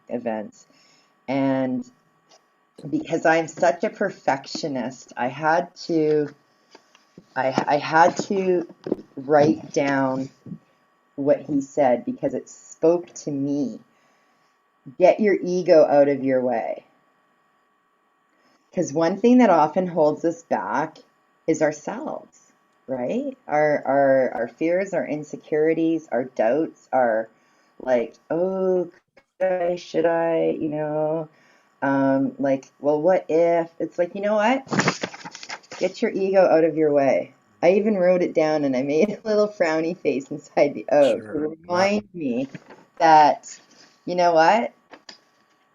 events, and because I'm such a perfectionist, I had to write down what he said because it spoke to me. Get your ego out of your way. Because one thing that often holds us back is ourselves, right? Our fears, our insecurities, our doubts, are like, oh, should I, like, well, what if? It's like, you know what? Get your ego out of your way. I even wrote it down and I made a little frowny face inside the O to Sure. Yeah. remind me that, you know what?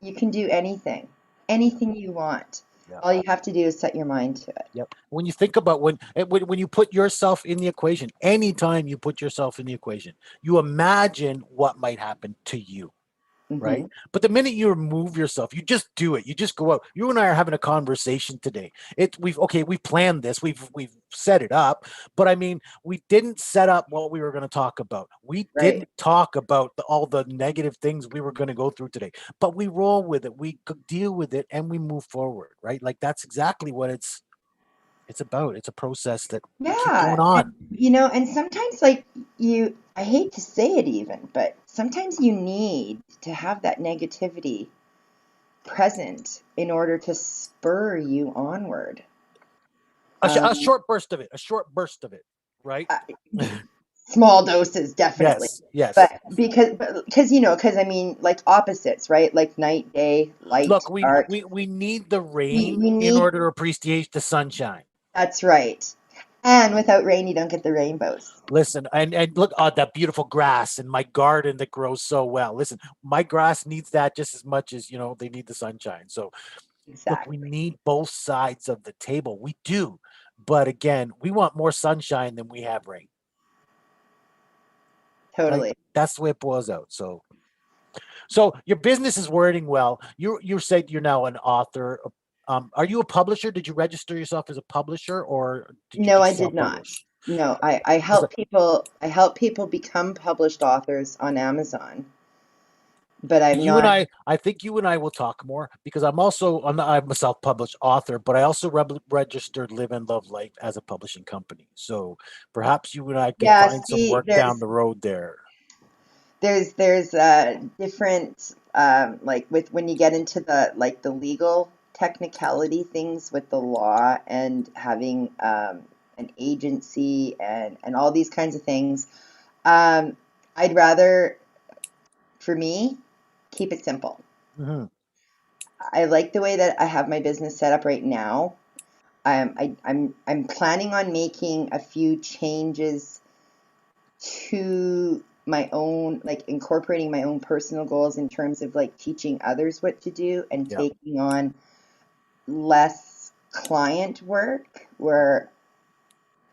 You can do anything you want. Yeah. All you have to do is set your mind to it. Yep. When you think about when you put yourself in the equation, anytime you put yourself in the equation, you imagine what might happen to you. Right. Hmm. But the minute you remove yourself, you just do it. You just go out. You and I are having a conversation today. We planned this. We've set it up. But I mean, we didn't set up what we were going to talk about. We Right. didn't talk about all the negative things we were going to go through today. But we roll with it. We deal with it and we move forward. Right. Like that's exactly what it's about. It's a process that we keep going Yeah. on. And sometimes like I hate to say it even, but sometimes you need to have that negativity present in order to spur you onward. A Um, short burst of it. A short burst of it. Right. uh, Small doses, definitely. Yes. Yes. But because I mean, like opposites, right? Like night, day, light, Look, we dark. we we need the We, rain we in need, order to appreciate the sunshine. that's right. And without rain, you don't get the rainbows. Listen, and look at that beautiful grass in my garden that grows so well. Listen, my grass needs that just as much as they need the sunshine. So look, we Exactly. need both sides of the table. We do, but again, we want more sunshine than we have rain. Right? Totally. That's the way it boils out. So your business is wording well. You said you're now an author. Are you a publisher? Did you register yourself as a publisher, or did you No, I just did not. self-publish? No, I help people become published authors on Amazon, but I'm You and not. I think you and I will talk more because I'm a self-published author, but I also registered Live and Love Life as a publishing company. So perhaps you and I can Yeah, find some see, work down the road there. there's different like with when you get into the legal technicality things with the law and having an agency and all these kinds of things. Um, I'd rather, for me, keep it simple. Hmm. I like the way that I have my business set up right now. I'm planning on making a few changes to my own, like incorporating my own personal goals in terms of like teaching others what to do and Yeah. taking on less client work where,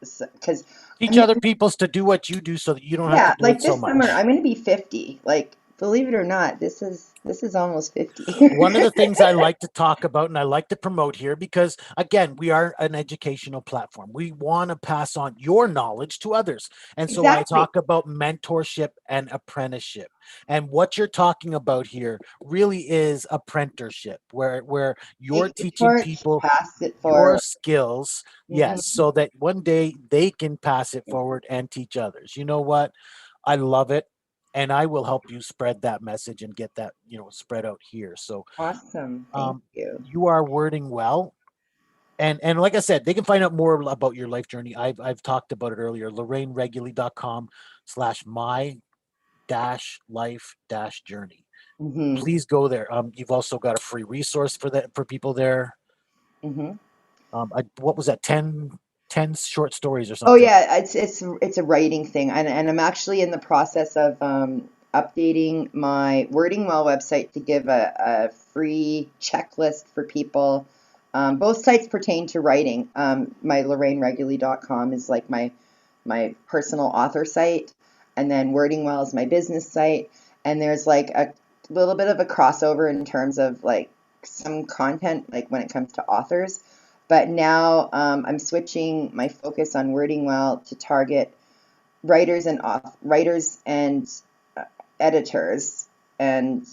because Teach I'm other peoples to do what you do so that you don't have to yeah, do like it so this summer much. I'm going to be 50. Like, believe it or not, this is almost 50. One of the things I like to talk about and I like to promote here, because again, we are an educational platform. We want to pass on your knowledge to others. And so I Exactly. talk about mentorship and apprenticeship. And what you're talking about here really is apprenticeship, where you're Take the teaching torch, people pass it your forward. skills, yes, Hmm. so that one day they can pass it forward and teach others. You know what? I love it, and I will help you spread that message and get that, spread out here. So Awesome. Thank you. you are wording well. And like I said, they can find out more about your life journey. I've talked about it earlier. LorraineReguly.com/my dash life dash journey. Hmm. Please go there. You've also got a free resource for that for people there. Hmm. What was that? 10 short stories or Oh something. yeah, it's a writing thing, and I'm actually in the process of updating my Wording Well website to give a free checklist for people. Both sites pertain to writing. My LorraineReguly.com is like my personal author site, and then Wording Well is my business site. And there's like a little bit of a crossover in terms of like some content, like when it comes to authors. But now I'm switching my focus on Wording Well to target writers and uh, editors, and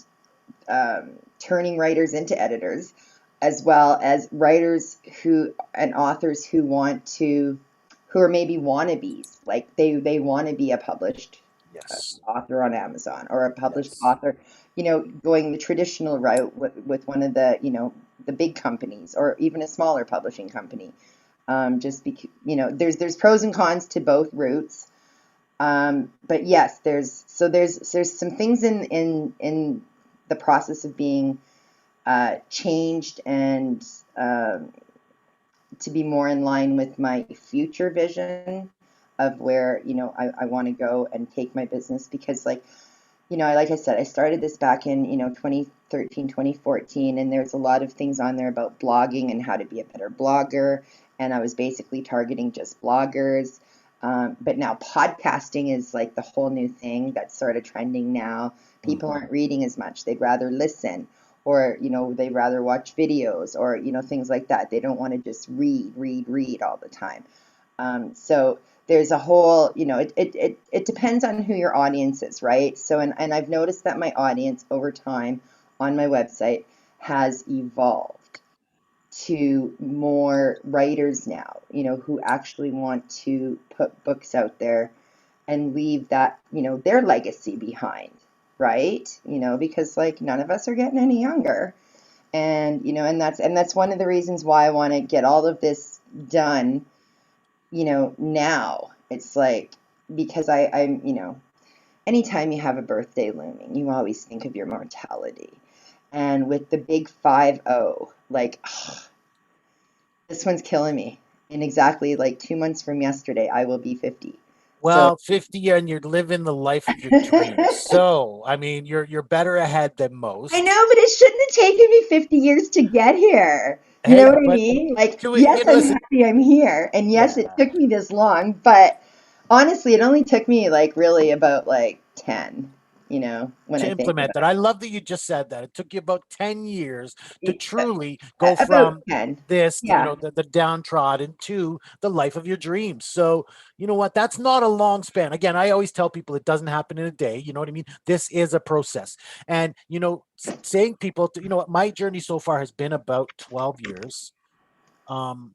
turning writers into editors, as well as writers who and authors who are maybe wannabes, like they want to be a published Yes. author on Amazon, or a published Yes. author, going the traditional route with one of the, the big companies, or even a smaller publishing company. Just because, there's pros and cons to both routes. But yes, there's some things in the process of being changed, and to be more in line with my future vision of where, I want to go and take my business. Because like I said, I started this back in, 2013, 2014, and there's a lot of things on there about blogging and how to be a better blogger. And I was basically targeting just bloggers. But now podcasting is like the whole new thing that's sort of trending now. People Mhm. aren't reading as much. They'd rather listen, or, they'd rather watch videos, or, things like that. They don't want to just read all the time. So there's a whole, it depends on who your audience is, right? So, and I've noticed that my audience over time on my website has evolved to more writers now, who actually want to put books out there and leave that, their legacy behind, right? Because like none of us are getting any younger. And, and that's one of the reasons why I want to get all of this done, now. It's like, because I'm, anytime you have a birthday looming, you always think of your mortality. And with the big 50, like, this one's killing me. In exactly like 2 months from yesterday, I will be 50. So, Well, 50 and you're living the life of your dreams. So, I mean, you're better ahead than I most. know, but it shouldn't have taken me 50 years to get here. You know Hey, what I but mean? Like, can we yes, I'm listen? happy I'm here. And yes, it Yeah. took me this long, but honestly, it only took me like really about like 10, when To I think implement about that. I love that you just said that. It took you about 10 years to it. truly go About from 10. this, Yeah. the downtrodden to the life of your dreams. So, you know what? That's not a long span. Again, I always tell people it doesn't happen in a day. You know what I mean? This is a process. And, saying people to, what my journey so far has been about 12 years. Um,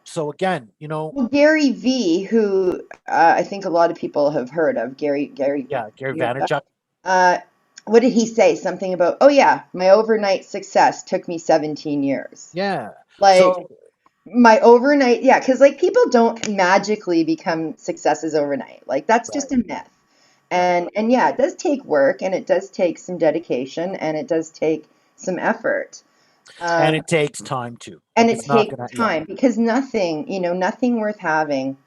so again, Well, Gary V, who I think a lot of people have heard of, Gary yeah, Gary Vaynerchuk, Vaynerchuk. uh, what did he say? Something about, oh yeah, my overnight success took me 17 years. Yeah. Like, So, my overnight, yeah, because like people don't magically become successes overnight. Like that's right, just a myth. right. And yeah, it does take work, and it does take some dedication, and it does take some effort. And Um, it takes time too. and Like it it's not takes gonna, yeah, time because nothing, nothing worth having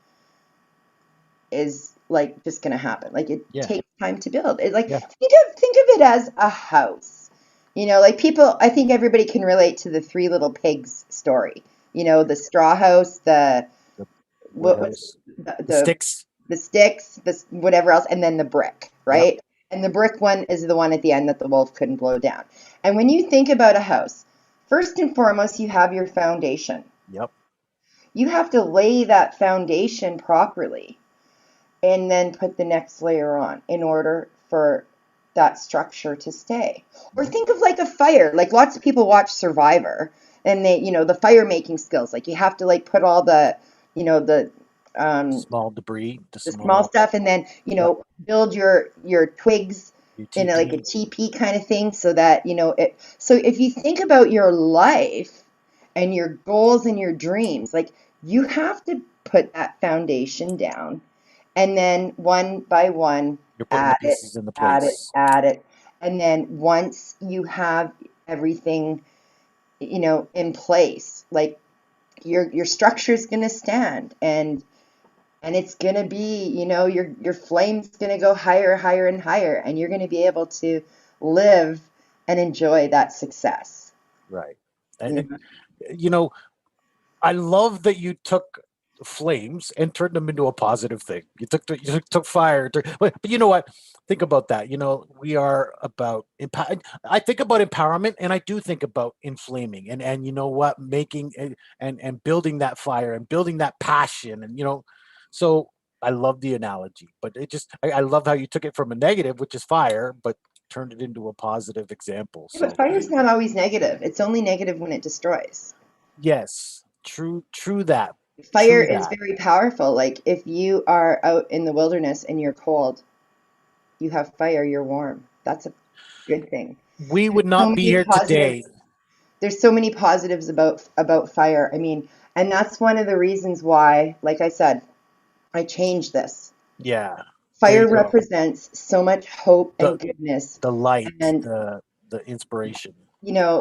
is like just going to happen. Like it yeah, takes time to build. It like yeah. think of it as a house. Like people, I think everybody can relate to the Three Little Pigs story. The straw house, the The wood what was house, the the the, sticks. the sticks, the whatever else, and then the brick, Yep, right? And the brick one is the one at the end that the wolf couldn't blow down. And when you think about a house, first and foremost, you have your foundation. yep. You have to lay that foundation properly and then put the next layer on in order for that structure to stay. Or Mhm. think of like a fire. Like lots of people watch Survivor and they, the fire making skills. Like you have to like put all the, you know, um, Small debris, the the small small, stuff and then, yep, build your twigs in like a UTP. teepee kind of thing so that, it. So if you think about your life and your goals and your dreams, like you have to put that foundation down and then one by one, You're putting the add it, pieces in the add it, place. add it. And then once you have everything, in place, like your structure is going to stand and it's going to be, your flame's going to go higher, higher and higher and you're going to be able to live and enjoy that success. Right. You And know? you know, I love that you took flames and turned them into a positive thing. You took fire, but you know what? Think about that. We are about I think about empowerment, and I do think about inflaming, and you know what, making and building that fire and building that passion, and so I love the analogy, but I love how you took it from a negative, which is fire, but turned it into a positive example. Yeah, but So fire's not always negative. It's only negative when it destroys. yes, true that, Fire true is that. very powerful. Like if you are out in the wilderness and you're cold, you have fire, you're warm. That's a good thing. We There's would so not be many here today. positives. There's so many positives about fire. I mean, and that's one of the reasons why, like I said, I changed this. Yeah, there you Fire go. represents so much hope The and goodness. the light, And the inspiration.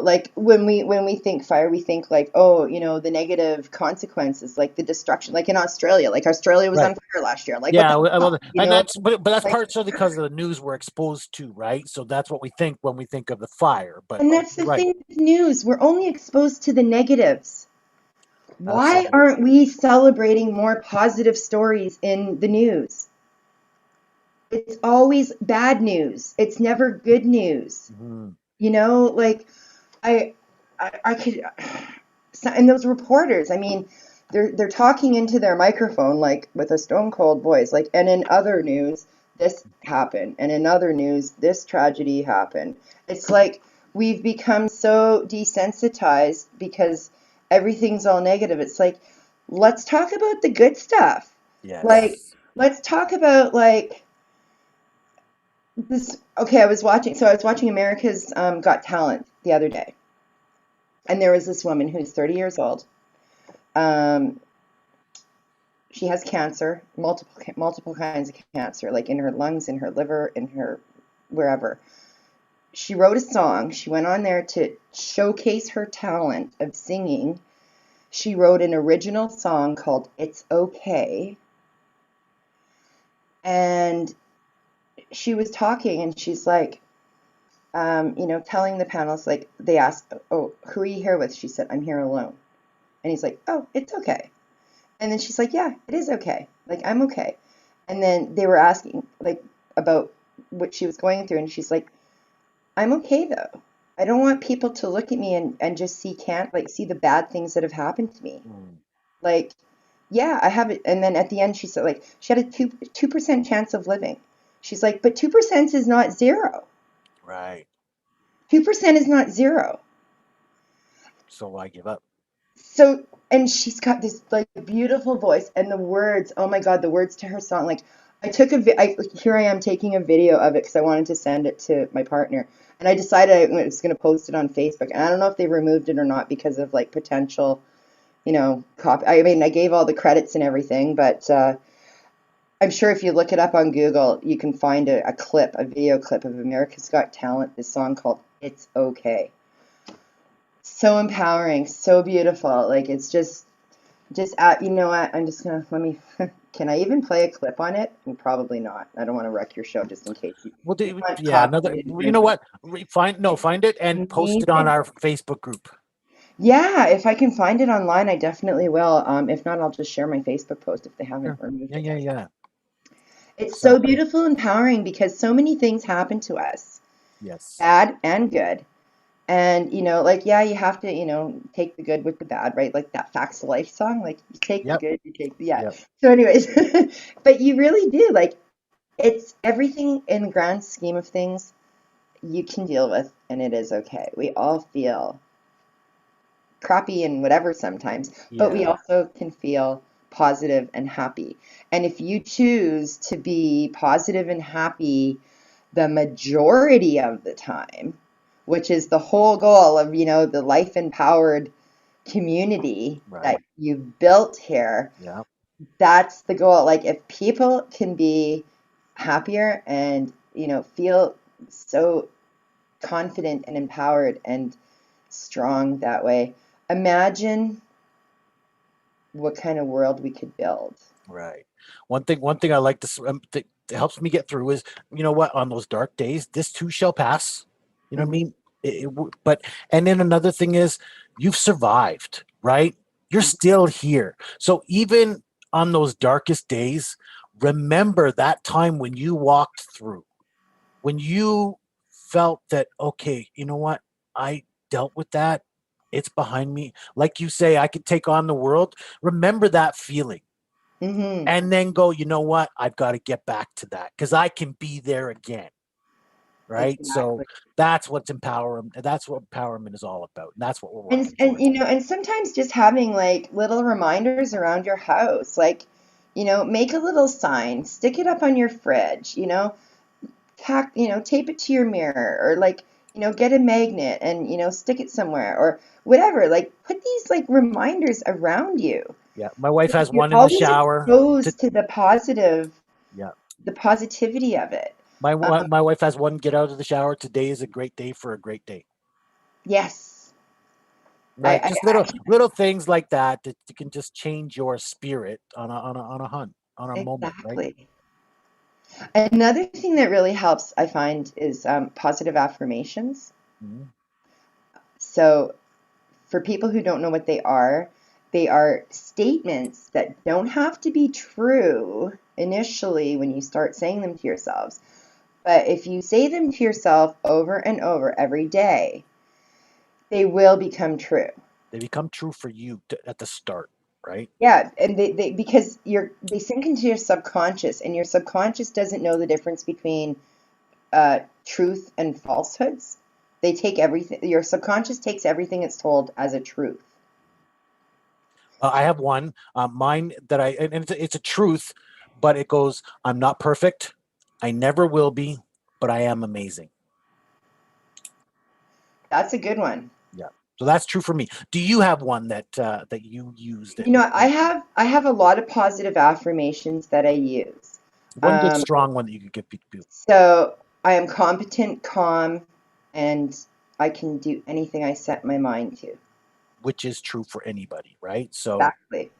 like when we think fire, we think like, oh, the negative consequences, like the destruction, like in Australia. Like Australia was Right. on fire last year. Like what Yeah, the well, hell, and that's like. partially because of the news we're exposed to, right? So that's what we think when we think of the fire. But And that's the you're right, thing with news. We're only exposed to the negatives. Why absolutely. aren't we celebrating more positive stories in the news? It's always bad news. It's never good news. Mhm. Like I, I could, and those reporters, I mean, they're talking into their microphone like with a stone cold voice, like, and in other news, this happened, and in other news, this tragedy happened. It's like we've become so desensitized because everything's all negative. It's like, let's talk about the good stuff. Like, Yes. let's talk about like this. Okay, I was watching America's Got Talent the other day, and there was this woman who's 30 years old. Um, she has cancer, multiple kinds of cancer, like in her lungs, in her liver, in her wherever. She wrote a song. She went on there to showcase her talent of singing. She wrote an original song called "It's Okay," and she was talking, and she's like, telling the panelists, like they asked, "Oh, who are you here with?" She said, "I'm here alone." And he's like, "Oh, it's okay." And then she's like, "Yeah, it is okay. Like, I'm okay." And then they were asking, like, about what she was going through. And she's like, "I'm okay, though. I don't want people to look at me and just see the bad things that have happened to me. Mm, Like, yeah, I have it." And then at the end, she said, like, she had a 2% chance of living. She's like, "But 2% is not zero. right. 2% is not zero." So I give up. So, and she's got this like beautiful voice and the words, oh my God, the words to her song. Like here I am taking a video of it because I wanted to send it to my partner. And I decided I was going to post it on Facebook. And I don't know if they removed it or not because of like potential, copy. I mean, I gave all the credits and everything, but I'm sure if you look it up on Google, you can find a video clip of America's Got Talent, this song called It's Okay. So empowering, so beautiful. Like it's just you know what? I'm just gonna let me. Can I even play a clip on it? Probably not. I don't want to wreck your show just in case Well, you want yeah, another. copyright You know infringement. what? Find it and post it on Amazing. our Facebook group. Yeah, if I can find it online, I definitely will. If not, I'll just share my Facebook post if they haven't Sure. removed Yeah, it yeah, yet. yeah. It's so Exactly. beautiful, empowering because so many things happen to us, Yes. bad and good. And, like, yeah, you have to, take the good with the bad, right? Like that Facts of Life song, like you take the Yep. good, you take the, yeah. Yep. So anyways, but you really do, like, it's everything in the grand scheme of things you can deal with, and it is okay. We all feel crappy and whatever sometimes, but we Yeah. also can feel positive and happy. And if you choose to be positive and happy the majority of the time, which is the whole goal of, the life empowered community that Right. you've built here, Yeah. that's the goal. Like if people can be happier and, feel so confident and empowered and strong that way, imagine what kind of world we could build. Right. One thing I like to that helps me get through is, you know what, on those dark days, this too shall pass. You know what I Mhm. mean? But and then another thing is, you've survived, right? You're still here. So even on those darkest days, remember that time when you walked through, when you felt that, okay, you know what, I dealt with that. It's behind me. Like you say, I could take on the world. Remember that feeling Hmm. and then go, you know what? I've got to get back to that because I can be there again. Right. So Exactly. that's what's empowerment. That's what empowerment is all about. And that's what we're And working and towards. and sometimes just having like little reminders around your house, like, make a little sign, stick it up on your fridge, tape it to your mirror, or like, get a magnet and, stick it somewhere or whatever. Like put these like reminders around you. Yeah. My wife So has you're one in the always shower. To exposed to Yeah. the positivity of it. My wife has one get out of the shower. Today is a great day for a great day. Yes, Right. I Just little things like that that you can just change your spirit on a hunt, on a moment, right? exactly. Another thing that really helps, I find, is positive affirmations. Mhm. So, for people who don't know what they are statements that don't have to be true initially when you start saying them to yourselves. But if you say them to yourself over and over every day, they will become true. They become true for you at the start, right? Yeah, and they because they sink into your subconscious, and your subconscious doesn't know the difference between truth and falsehoods. They take everything, your subconscious takes everything it's told as a truth. I have one, mine that and it's a truth, but it goes, I'm not perfect. I never will be, but I am amazing. That's a good one. Yeah. So that's true for me. Do you have one that you use that I have a lot of positive affirmations that I use. one good Um, strong one that you could give people, so I am competent, calm, and I can do anything I set my mind to. which is true for anybody, right? So Exactly.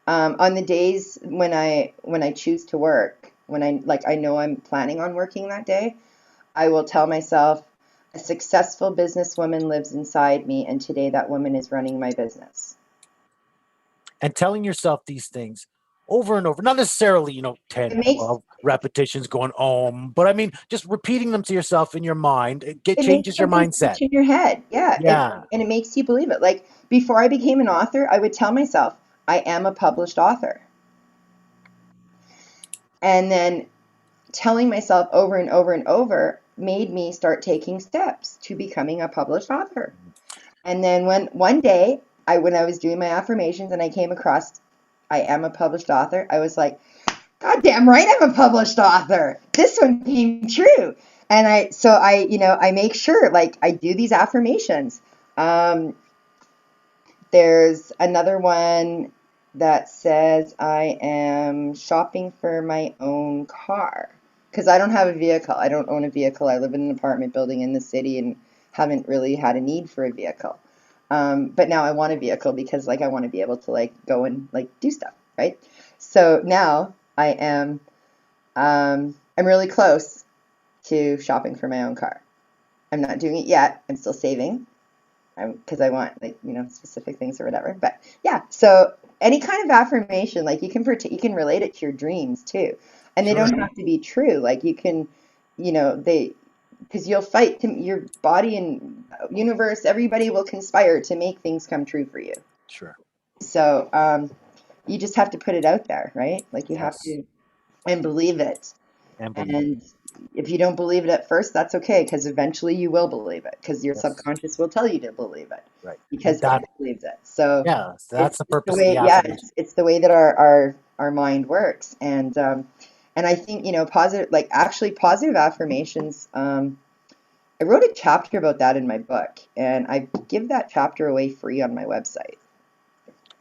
On the days when I choose to work, when I know I'm planning on working that day, I will tell myself, a successful businesswoman lives inside me, and today that woman is running my business. and telling yourself these things over and over, not necessarily, It 10, makes 12 repetitions going but I mean, just repeating them to yourself in your mind, it makes changes your something mindset. switch in your head. Yeah, Yeah. and it makes you believe it. Like before I became an author, I would tell myself, I am a published author. And then telling myself over and over and over made me start taking steps to becoming a published author. And then when one day, when I was doing my affirmations and I came across I am a published author, I was like, God damn right I'm a published author. This one came true. And I make sure like I do these affirmations. Um, there's another one that says I am shopping for my own car because I don't have a vehicle. I don't own a vehicle. I live in an apartment building in the city and haven't really had a need for a vehicle. But now I want a vehicle because like I want to be able to like go and like do stuff, right? So now I'm really close to shopping for my own car. I'm not doing it yet. I'm still saving because I want like, specific things or whatever. But yeah, so any kind of affirmation, like you can relate it to your dreams too. And they Sure. don't have to be true. Like you can, they because you'll fight your body and universe, everybody will conspire to make things come true for you. Sure. So you just have to put it out there, right? Like you have Yes. to and believe it. And believe it. And if you don't believe it at first, that's okay, because eventually you will believe it, because your Yes. subconscious will tell you to believe it, Right. And because that, it believes it. So yeah, that's it's the just the purpose of way, the yeah, affirmation. it's the way that our mind works. And I think, positive, like actually positive affirmations, I wrote a chapter about that in my book, and I give that chapter away free on my website.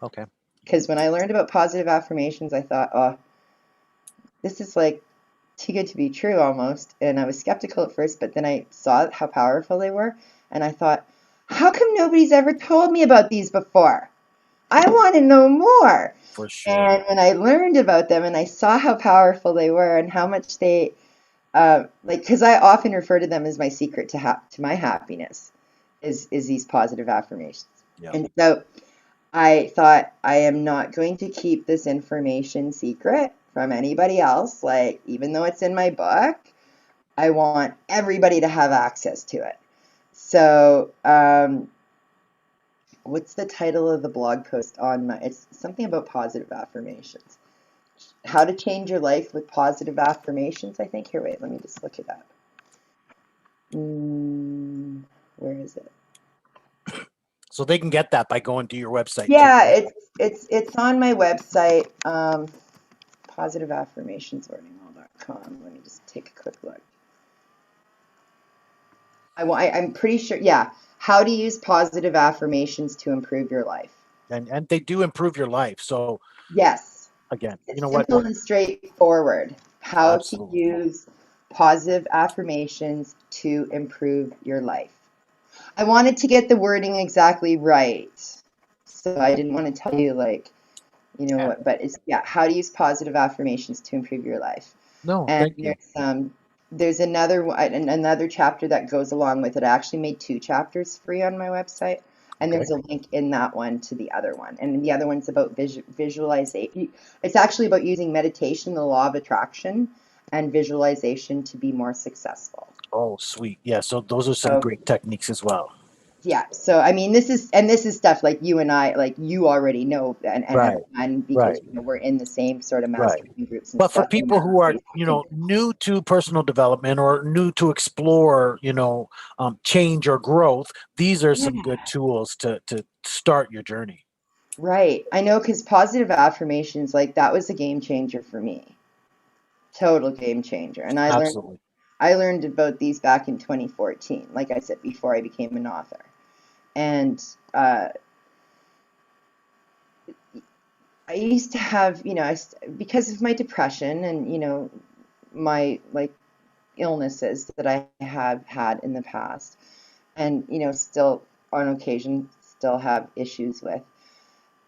Okay. Because when I learned about positive affirmations, I thought, oh, this is like too good to be true almost. And I was skeptical at first, but then I saw how powerful they were. And I thought, how come nobody's ever told me about these before? I want to know more. For sure. And when I learned about them and I saw how powerful they were and how much they, like, because I often refer to them as my secret to my happiness, is these positive affirmations. Yeah. And so I thought, I am not going to keep this information secret from anybody else. Like, even though it's in my book, I want everybody to have access to it. So, what's the title of the blog post on it's something about positive affirmations. How to change your life with positive affirmations, I think. Here, wait, let me just look it up. Where is it? So they can get that by going to your website too, Yeah, right? it's on my website, positiveaffirmationslearning.com. Let me just take a quick look. I'm pretty sure, yeah. How to use positive affirmations to improve your life. And they do improve your life. So Yes, again, you it's know what? simple and straightforward. How to Absolutely. use positive affirmations to improve your life. I wanted to get the wording exactly right, so I didn't want to tell you like, Yeah. what, but it's, yeah, how to use positive affirmations to improve your life. No, And thank you. there's another chapter that goes along with it. I actually made 2 chapters free on my website, and Okay. there's a link in that one to the other one. And the other one's about visualization. It's actually about using meditation, the law of attraction, and visualization to be more successful. Oh, sweet. Yeah. So those are some So great techniques as well. yeah, so I mean, this is stuff like you and I, like you already know and have Right. done, because Right. we're in the same sort of Right. mastermind groups and But for stuff. And people we're who are, basically new to personal development or new to explore, change or growth, these are some yeah. good tools to start your journey. Right. I know, because positive affirmations, like that was a game changer for me. Total game changer. And Absolutely. I learned about these back in 2014, like I said, before I became an author. And I used to have, because of my depression and, my like illnesses that I have had in the past, and, still on occasion still have issues with.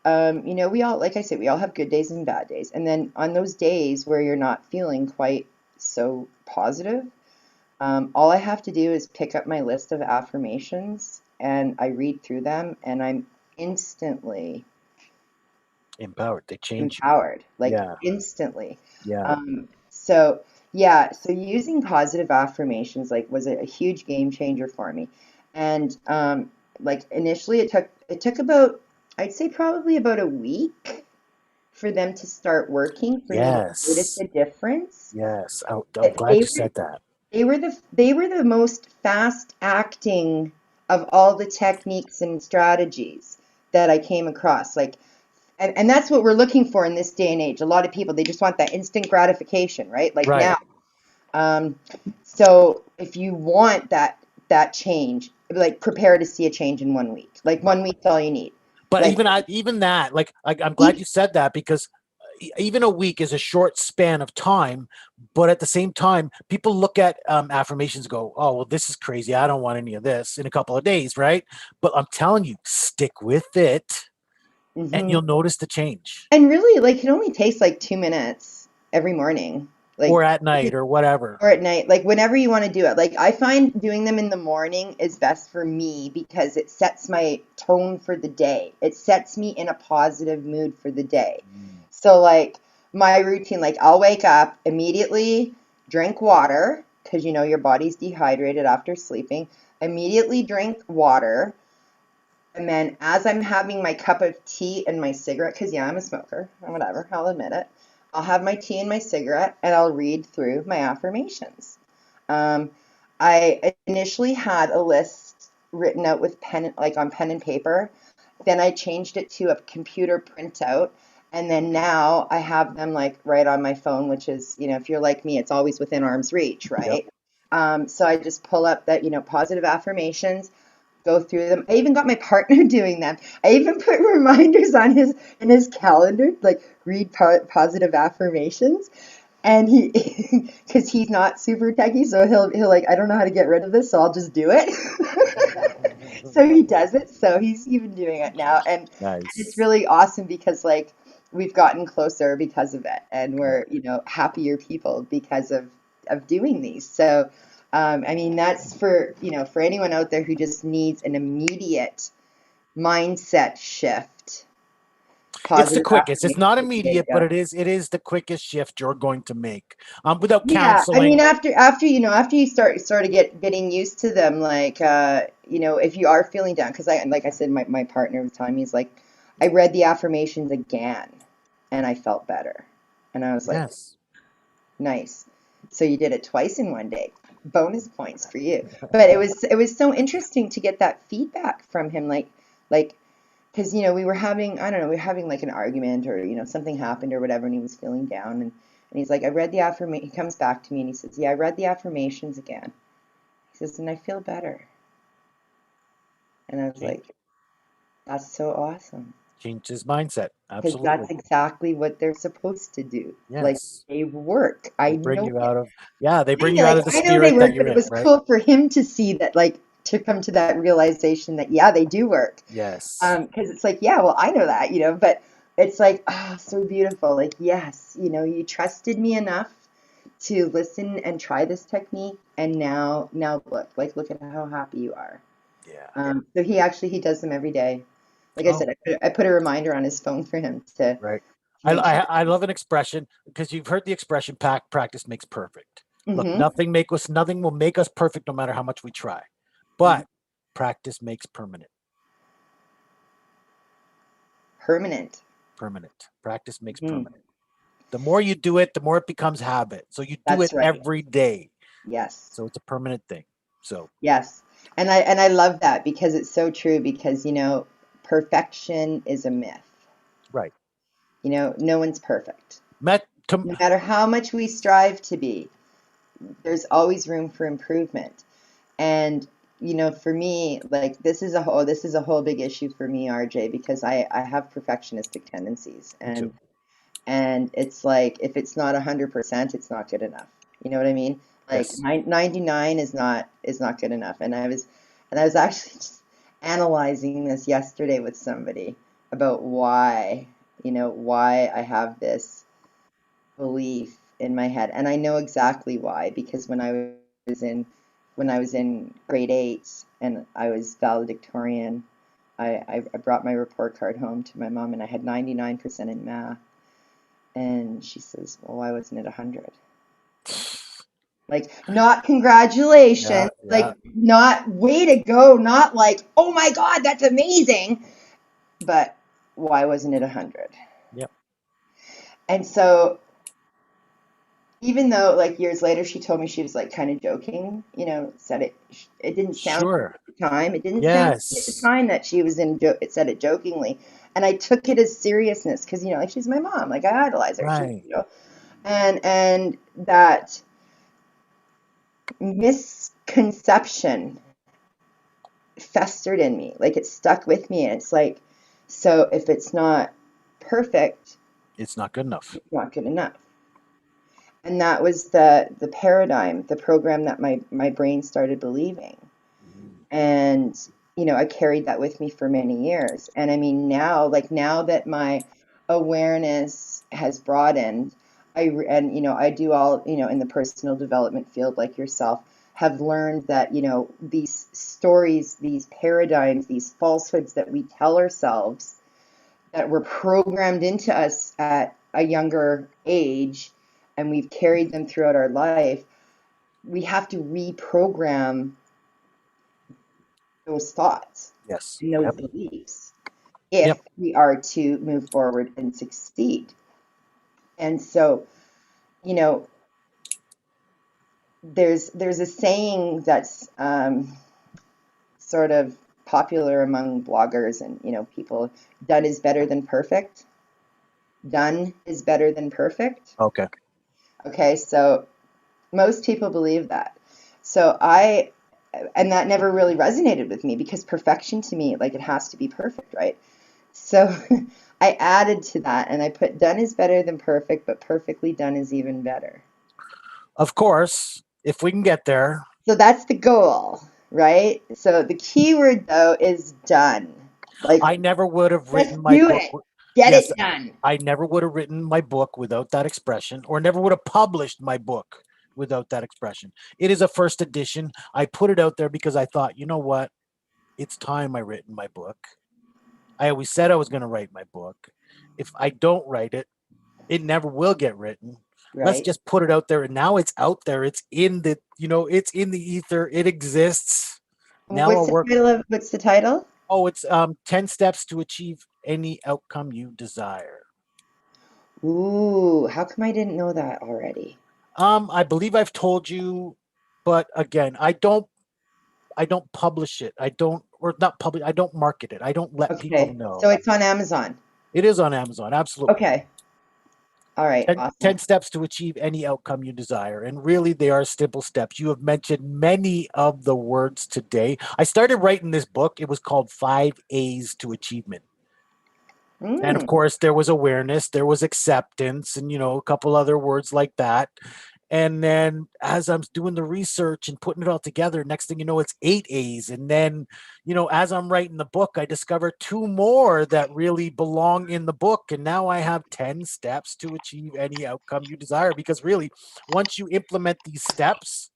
We all, like I said, we all have good days and bad days. And then on those days where you're not feeling quite so positive, all I have to do is pick up my list of affirmations and I read through them, and I'm instantly Empowered. They change you. empowered, like Yeah. instantly. Yeah. So yeah, so using positive affirmations like was a huge game changer for me. And like initially it took about, I'd say probably about a week for them to start working, for me to notice Yes. the difference. Yes. I'm But glad you said that. they were the most fast acting of all the techniques and strategies that I came across. Like, and that's what we're looking for in this day and age. A lot of people, they just want that instant gratification, right? Like now. Right. Um, so if you want that change, like prepare to see a change in 1 week. Like Right. 1 week's all you need. But Like even that, like I'm glad each, you said that because even a week is a short span of time, but at the same time, people look at affirmations and go, oh, well, this is crazy. I don't want any of this in a couple of days, right? But I'm telling you, stick with it and Hmm. you'll notice the change. And really, like, it only takes like 2 minutes every morning. Or Like, at night or whatever. or at night, like whenever you want to do it. Like I find doing them in the morning is best for me because it sets my tone for the day. It sets me in a positive mood for the day. Mm. So like my routine, like I'll wake up immediately, drink water because you know your body's dehydrated after sleeping. Immediately drink water. And then as I'm having my cup of tea and my cigarette, because yeah, I'm a smoker or whatever, I'll admit it. I'll have my tea and my cigarette and I'll read through my affirmations. Um, I initially had a list written out with pen, like on pen and paper. Then I changed it to a computer printout. And then now I have them like right on my phone, which is, you know, if you're like me, it's always within arm's reach, Yep. right? So I just pull up that, you know, positive affirmations, go through them. I even got my partner doing them. I even put reminders on his in his calendar, like read positive affirmations. And he, because he's not super techie, so he'll like, I don't know how to get rid of this, so I'll just do it. So he does it. So he's even doing it now, and it's Nice. really awesome because like we've gotten closer because of it, and Yeah. we're, you know, happier people because of doing these. So I mean, that's for, you know, for anyone out there who just needs an immediate mindset shift. It's the Positive quickest. It's affirmation not is the way to immediate, but go. it is the quickest shift you're going to make. Without Yeah, I mean, counseling. after you know, after you start sort of getting used to them, like you know, if you are feeling down, because I, like I said, my partner was telling me, he's like, I read the affirmations again, and I felt better, and I was like, Yes. nice. So you did it twice in one day. Bonus points for you. But it was so interesting to get that feedback from him, like because you know we were having, I don't know, we were having like an argument, or you know something happened or whatever, and he was feeling down, and he's like, I read the affirmation. He comes back to me and he says, yeah, I read the affirmations again. He says, and I feel better. And I was Change, like, that's so awesome change his mindset. because Absolutely. that's exactly what they're supposed to do. Like Yes. they work. I They bring know you it. out of, yeah, they bring Yeah, you out like of the I know they spirit that work, but you're it in, was right? cool for him to see that, like to come to that realization that yeah, they do work. Yes. Because it's like, yeah, well, I know that, you know, but it's like, ah, so beautiful. Like, yes, you know, you trusted me enough to listen and try this technique, and now look, like, look at how happy you are. Yeah. So he does them every day. Like I Oh, said, I put a reminder on his phone for him to right. I, make sure. I, I love an expression because you've heard the expression practice makes perfect. Look, Hmm. nothing will make us perfect no matter how much we try. Hmm. But practice makes permanent. Permanent. Permanent. Practice makes Hmm. permanent. The more you do it, the more it becomes habit. So you do it That's right. every day. Yes. So it's a permanent thing. So, Yes. And I love that because it's so true, because you know perfection is a myth. right. You know, no one's perfect. Met to, No matter how much we strive to be, there's always room for improvement. And you know, for me, like this is a whole big issue for me, RJ, because I have perfectionistic tendencies, me too. and it's like if it's not 100%, it's not good enough. You know what I mean? Like Yes. 99 is not good enough. And I was actually just analyzing this yesterday with somebody about why I have this belief in my head, and I know exactly why, because was in when I was in grade 8 and I was valedictorian, I brought my report card home to my mom and I had 99% in math, and she says, "Well, why wasn't it 100?" Like, not Yeah. congratulations, Yeah. like not way to go, not like, "Oh my God, that's amazing," but why wasn't it 100? Yep. And so even though like years later she told me she was like kind of joking, said it didn't sound like Sure. it at the time. It didn't sound like at the Yes. time that she was it said it jokingly. And I took it as seriousness because, like she's my mom, like I idolize her. Right. And that misconception festered in me. Like it stuck with me, and it's like, so if it's not perfect, It's not good enough. It's not good enough. And that was the paradigm, the program that my brain started believing. And, I carried that with me for many years. And I mean, now that my awareness has broadened, I do all, in the personal development field like yourself, have learned that, these stories, these paradigms, these falsehoods that we tell ourselves that were programmed into us at a younger age, and we've carried them throughout our life, we have to reprogram those thoughts Yes. and those Yep. beliefs if Yep. we are to move forward and succeed. And so, you know, there's a saying that's sort of popular among bloggers and people: done is better than perfect. Done is better than perfect. Okay. Okay, so most people believe that. And that never really resonated with me, because perfection to me, like, it has to be perfect, right? So I added to that and I put done is better than perfect, but perfectly done is even better. Of course, if we can get there. So that's the goal, right? So the key word though is done. Like, I never would have just written my do book. it. Get Yes, it done. I never would have written my book without that expression, or never would have published my book without that expression. It is a first edition. I put it out there because I thought, you know what? It's time I written my book. I always said I was going to write my book. If I don't write it, it never will get written. Let's Right? just put it out there. And now it's out there. It's in the, it's in the ether. It exists. Now I'll work. What's the title? Oh, it's 10 steps to achieve any outcome you desire. Ooh, how come I didn't know that already? I believe I've told you, but again, I don't publish it. I don't, or not publish, I don't market it. I don't let people Okay, so know. it's on Amazon. It is on Amazon, absolutely. Okay. All right, 10 awesome. steps to achieve any outcome you desire. And really, they are simple steps. You have mentioned many of the words today. I started writing this book. It was called 5 A's to Achievement. And of Mm. course, there was awareness, there was acceptance, and, a couple other words like that. And then as I'm doing the research and putting it all together, next thing you know, it's 8 A's. And then, as I'm writing the book, I discover two more that really belong in the book. And now I have 10 steps to achieve any outcome you desire. Because really, once you implement these steps,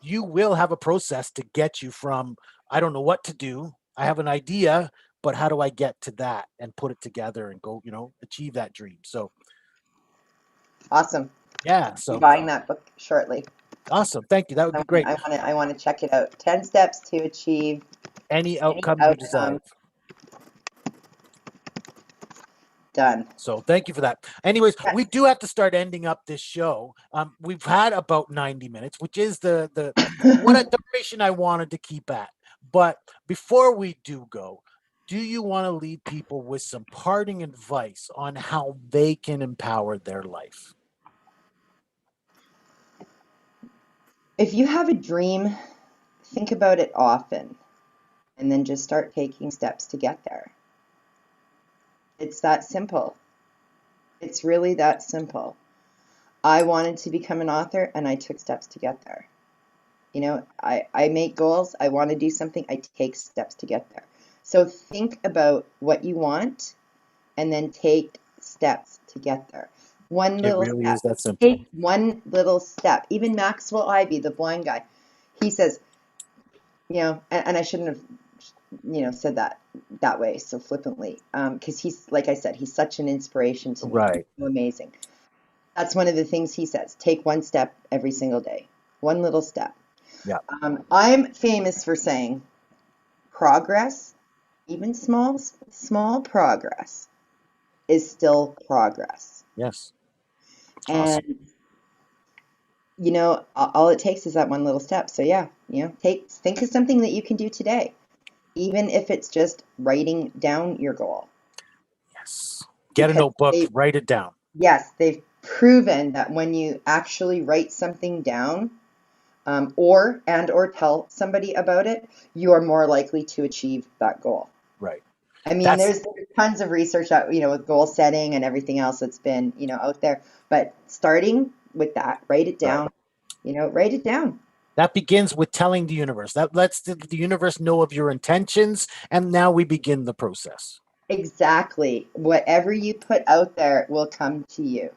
you will have a process to get you from, I don't know what to do, I have an idea, but how do I get to that and put it together and go, achieve that dream? So, Awesome. yeah. Be So buying that book shortly. awesome. Thank you. That would be great. I want to check it out. 10 steps to achieve Any any outcome you desire. outcome. Done. So thank you for that. Anyways, we Yes. do have to start ending up this show. We've had about 90 minutes, which is the what a duration I wanted to keep at. But before we do go, do you want to leave people with some parting advice on how they can empower their life? If you have a dream, think about it often and then just start taking steps to get there. It's that simple. It's really that simple. I wanted to become an author and I took steps to get there. I make goals. I want to do something. I take steps to get there. So think about what you want and then take steps to get there. One It little really step. is that simple. Take one little step. Even Maxwell Ivy, the blind guy, he says, and I shouldn't have, said that way so flippantly, because he's, like I said, he's such an inspiration to me. Right. So amazing. That's one of the things he says. Take one step every single day. One little step. Yeah. I'm famous for saying progress, even small progress, is still progress. Yes. And Awesome. all it takes is that one little step. So yeah, think of something that you can do today, even if it's just writing down your goal. Yes. Get a Because notebook, write it down. yes, they've proven that when you actually write something down, or tell somebody about it, you are more likely to achieve that goal. Right. I mean, That's there's tons of research out, with goal setting and everything else that's been, out there. But starting with that, write it right. down, write it down. That begins with telling the universe. That lets the universe know of your intentions, and now we begin the process. Exactly. Whatever you put out there will come to you.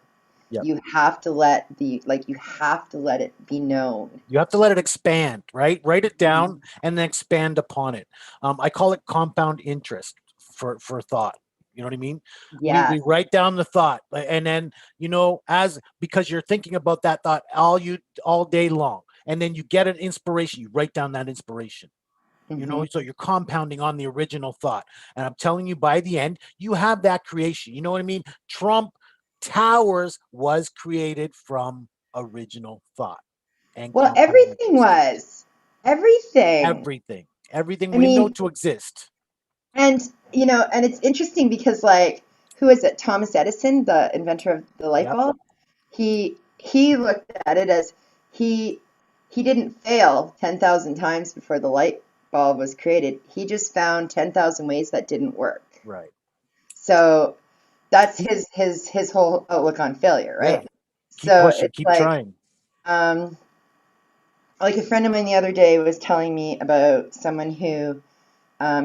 Yep. You have to you have to let it be known. You have to let it expand, right? Write it down and then expand upon it. I call it compound interest for thought. You know what I mean? We Yes. write down the thought, and then as because you're thinking about that thought all day long, and then you get an inspiration. You write down that inspiration. Hmm. So you're compounding on the original thought, and I'm telling you, by the end, you have that creation. You know what I mean? Trump Towers was created from original thought and Well, compound everything interest. was. Everything. Everything I we know mean, to exist. and and it's interesting because like who is it? Thomas Edison, the inventor of the light Yep. bulb. He looked at it as he he didn't fail 10,000 times before the light bulb was created. He just found 10,000 ways that didn't work. Right. So that's Keep, his whole outlook on failure, yeah. right? Keep So pushing. it's Keep trying. um, like a friend of mine the other day was telling me about someone who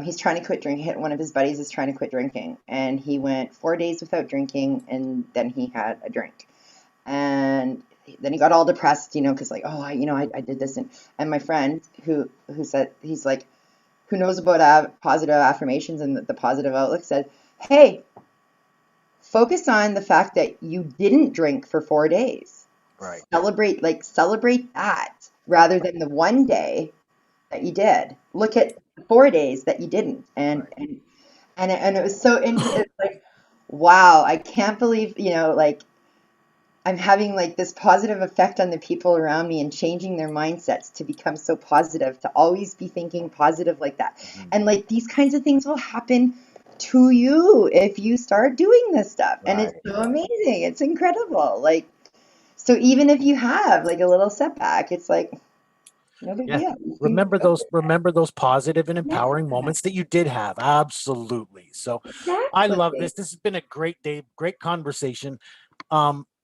he's trying to quit drinking. One of his buddies is trying to quit drinking, and he went 4 days without drinking, and then he had a drink, and then he got all depressed, because like, oh, I did this, and my friend who said he's like, who knows about positive affirmations and the positive outlook said, hey, focus on the fact that you didn't drink for 4 days. Right. Celebrate that rather than the one day that you did. Look at the 4 days that you didn't, and Right. it was so interesting. It's like, wow, I can't believe, like I'm having like this positive effect on the people around me and changing their mindsets to become so positive, to always be thinking positive like that. Mhm. And like these kinds of things will happen to you if you start doing this stuff. And it's Right. so Right. amazing. It's incredible. Like, so even if you have like a little setback, it's like no big Yeah. deal. You can Remember go those. Remember those positive and yeah, empowering moments that you did have. Absolutely. So, I love exactly. this. This has been a great day. Great conversation.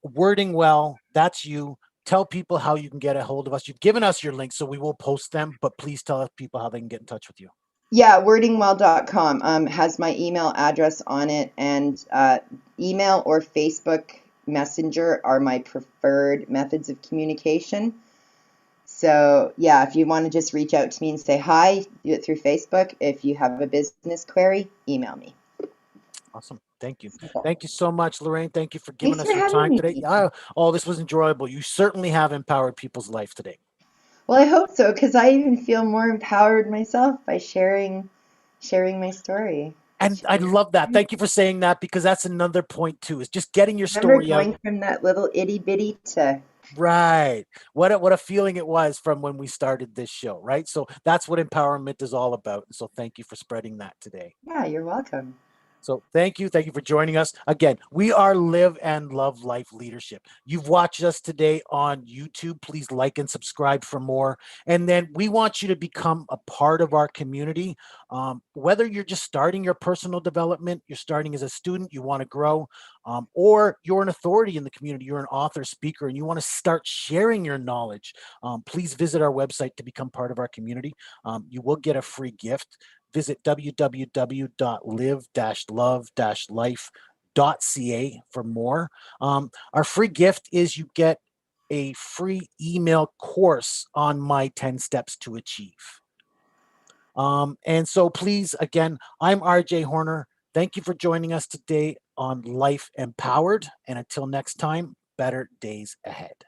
Wording well. That's you. Tell people how you can get a hold of us. You've given us your links, so we will post them. But please tell people how they can get in touch with you. Yeah, wordingwell.com has my email address on it, and email or Facebook Messenger are my preferred methods of communication. So, yeah, if you want to just reach out to me and say hi, do it through Facebook. If you have a business query, email me. Awesome. Thank you. Simple. Thank you so much, Lorraine. Thank you for giving Thanks us for your having time today. me. Oh, this was enjoyable. You certainly have empowered people's life today. Well, I hope so, because I even feel more empowered myself by sharing my story. And I love that. Thank you for saying that, because that's another point too, is just getting your Remember story out. going from that little itty bitty to Right. What a feeling it was from when we started this show, right? So that's what empowerment is all about. So thank you for spreading that today. yeah, you're welcome. So thank you. Thank you for joining us. Again, we are Live and Love Life Leadership. You've watched us today on YouTube. Please like and subscribe for more. And then we want you to become a part of our community. Whether you're just starting your personal development, you're starting as a student, you want to grow, or you're an authority in the community, you're an author, speaker, and you want to start sharing your knowledge, please visit our website to become part of our community. You will get a free gift. Visit www.live-love-life.ca for more. Our free gift is you get a free email course on my 10 steps to achieve. And so please, again, I'm RJ Horner. Thank you for joining us today on Life Empowered. And until next time, better days ahead.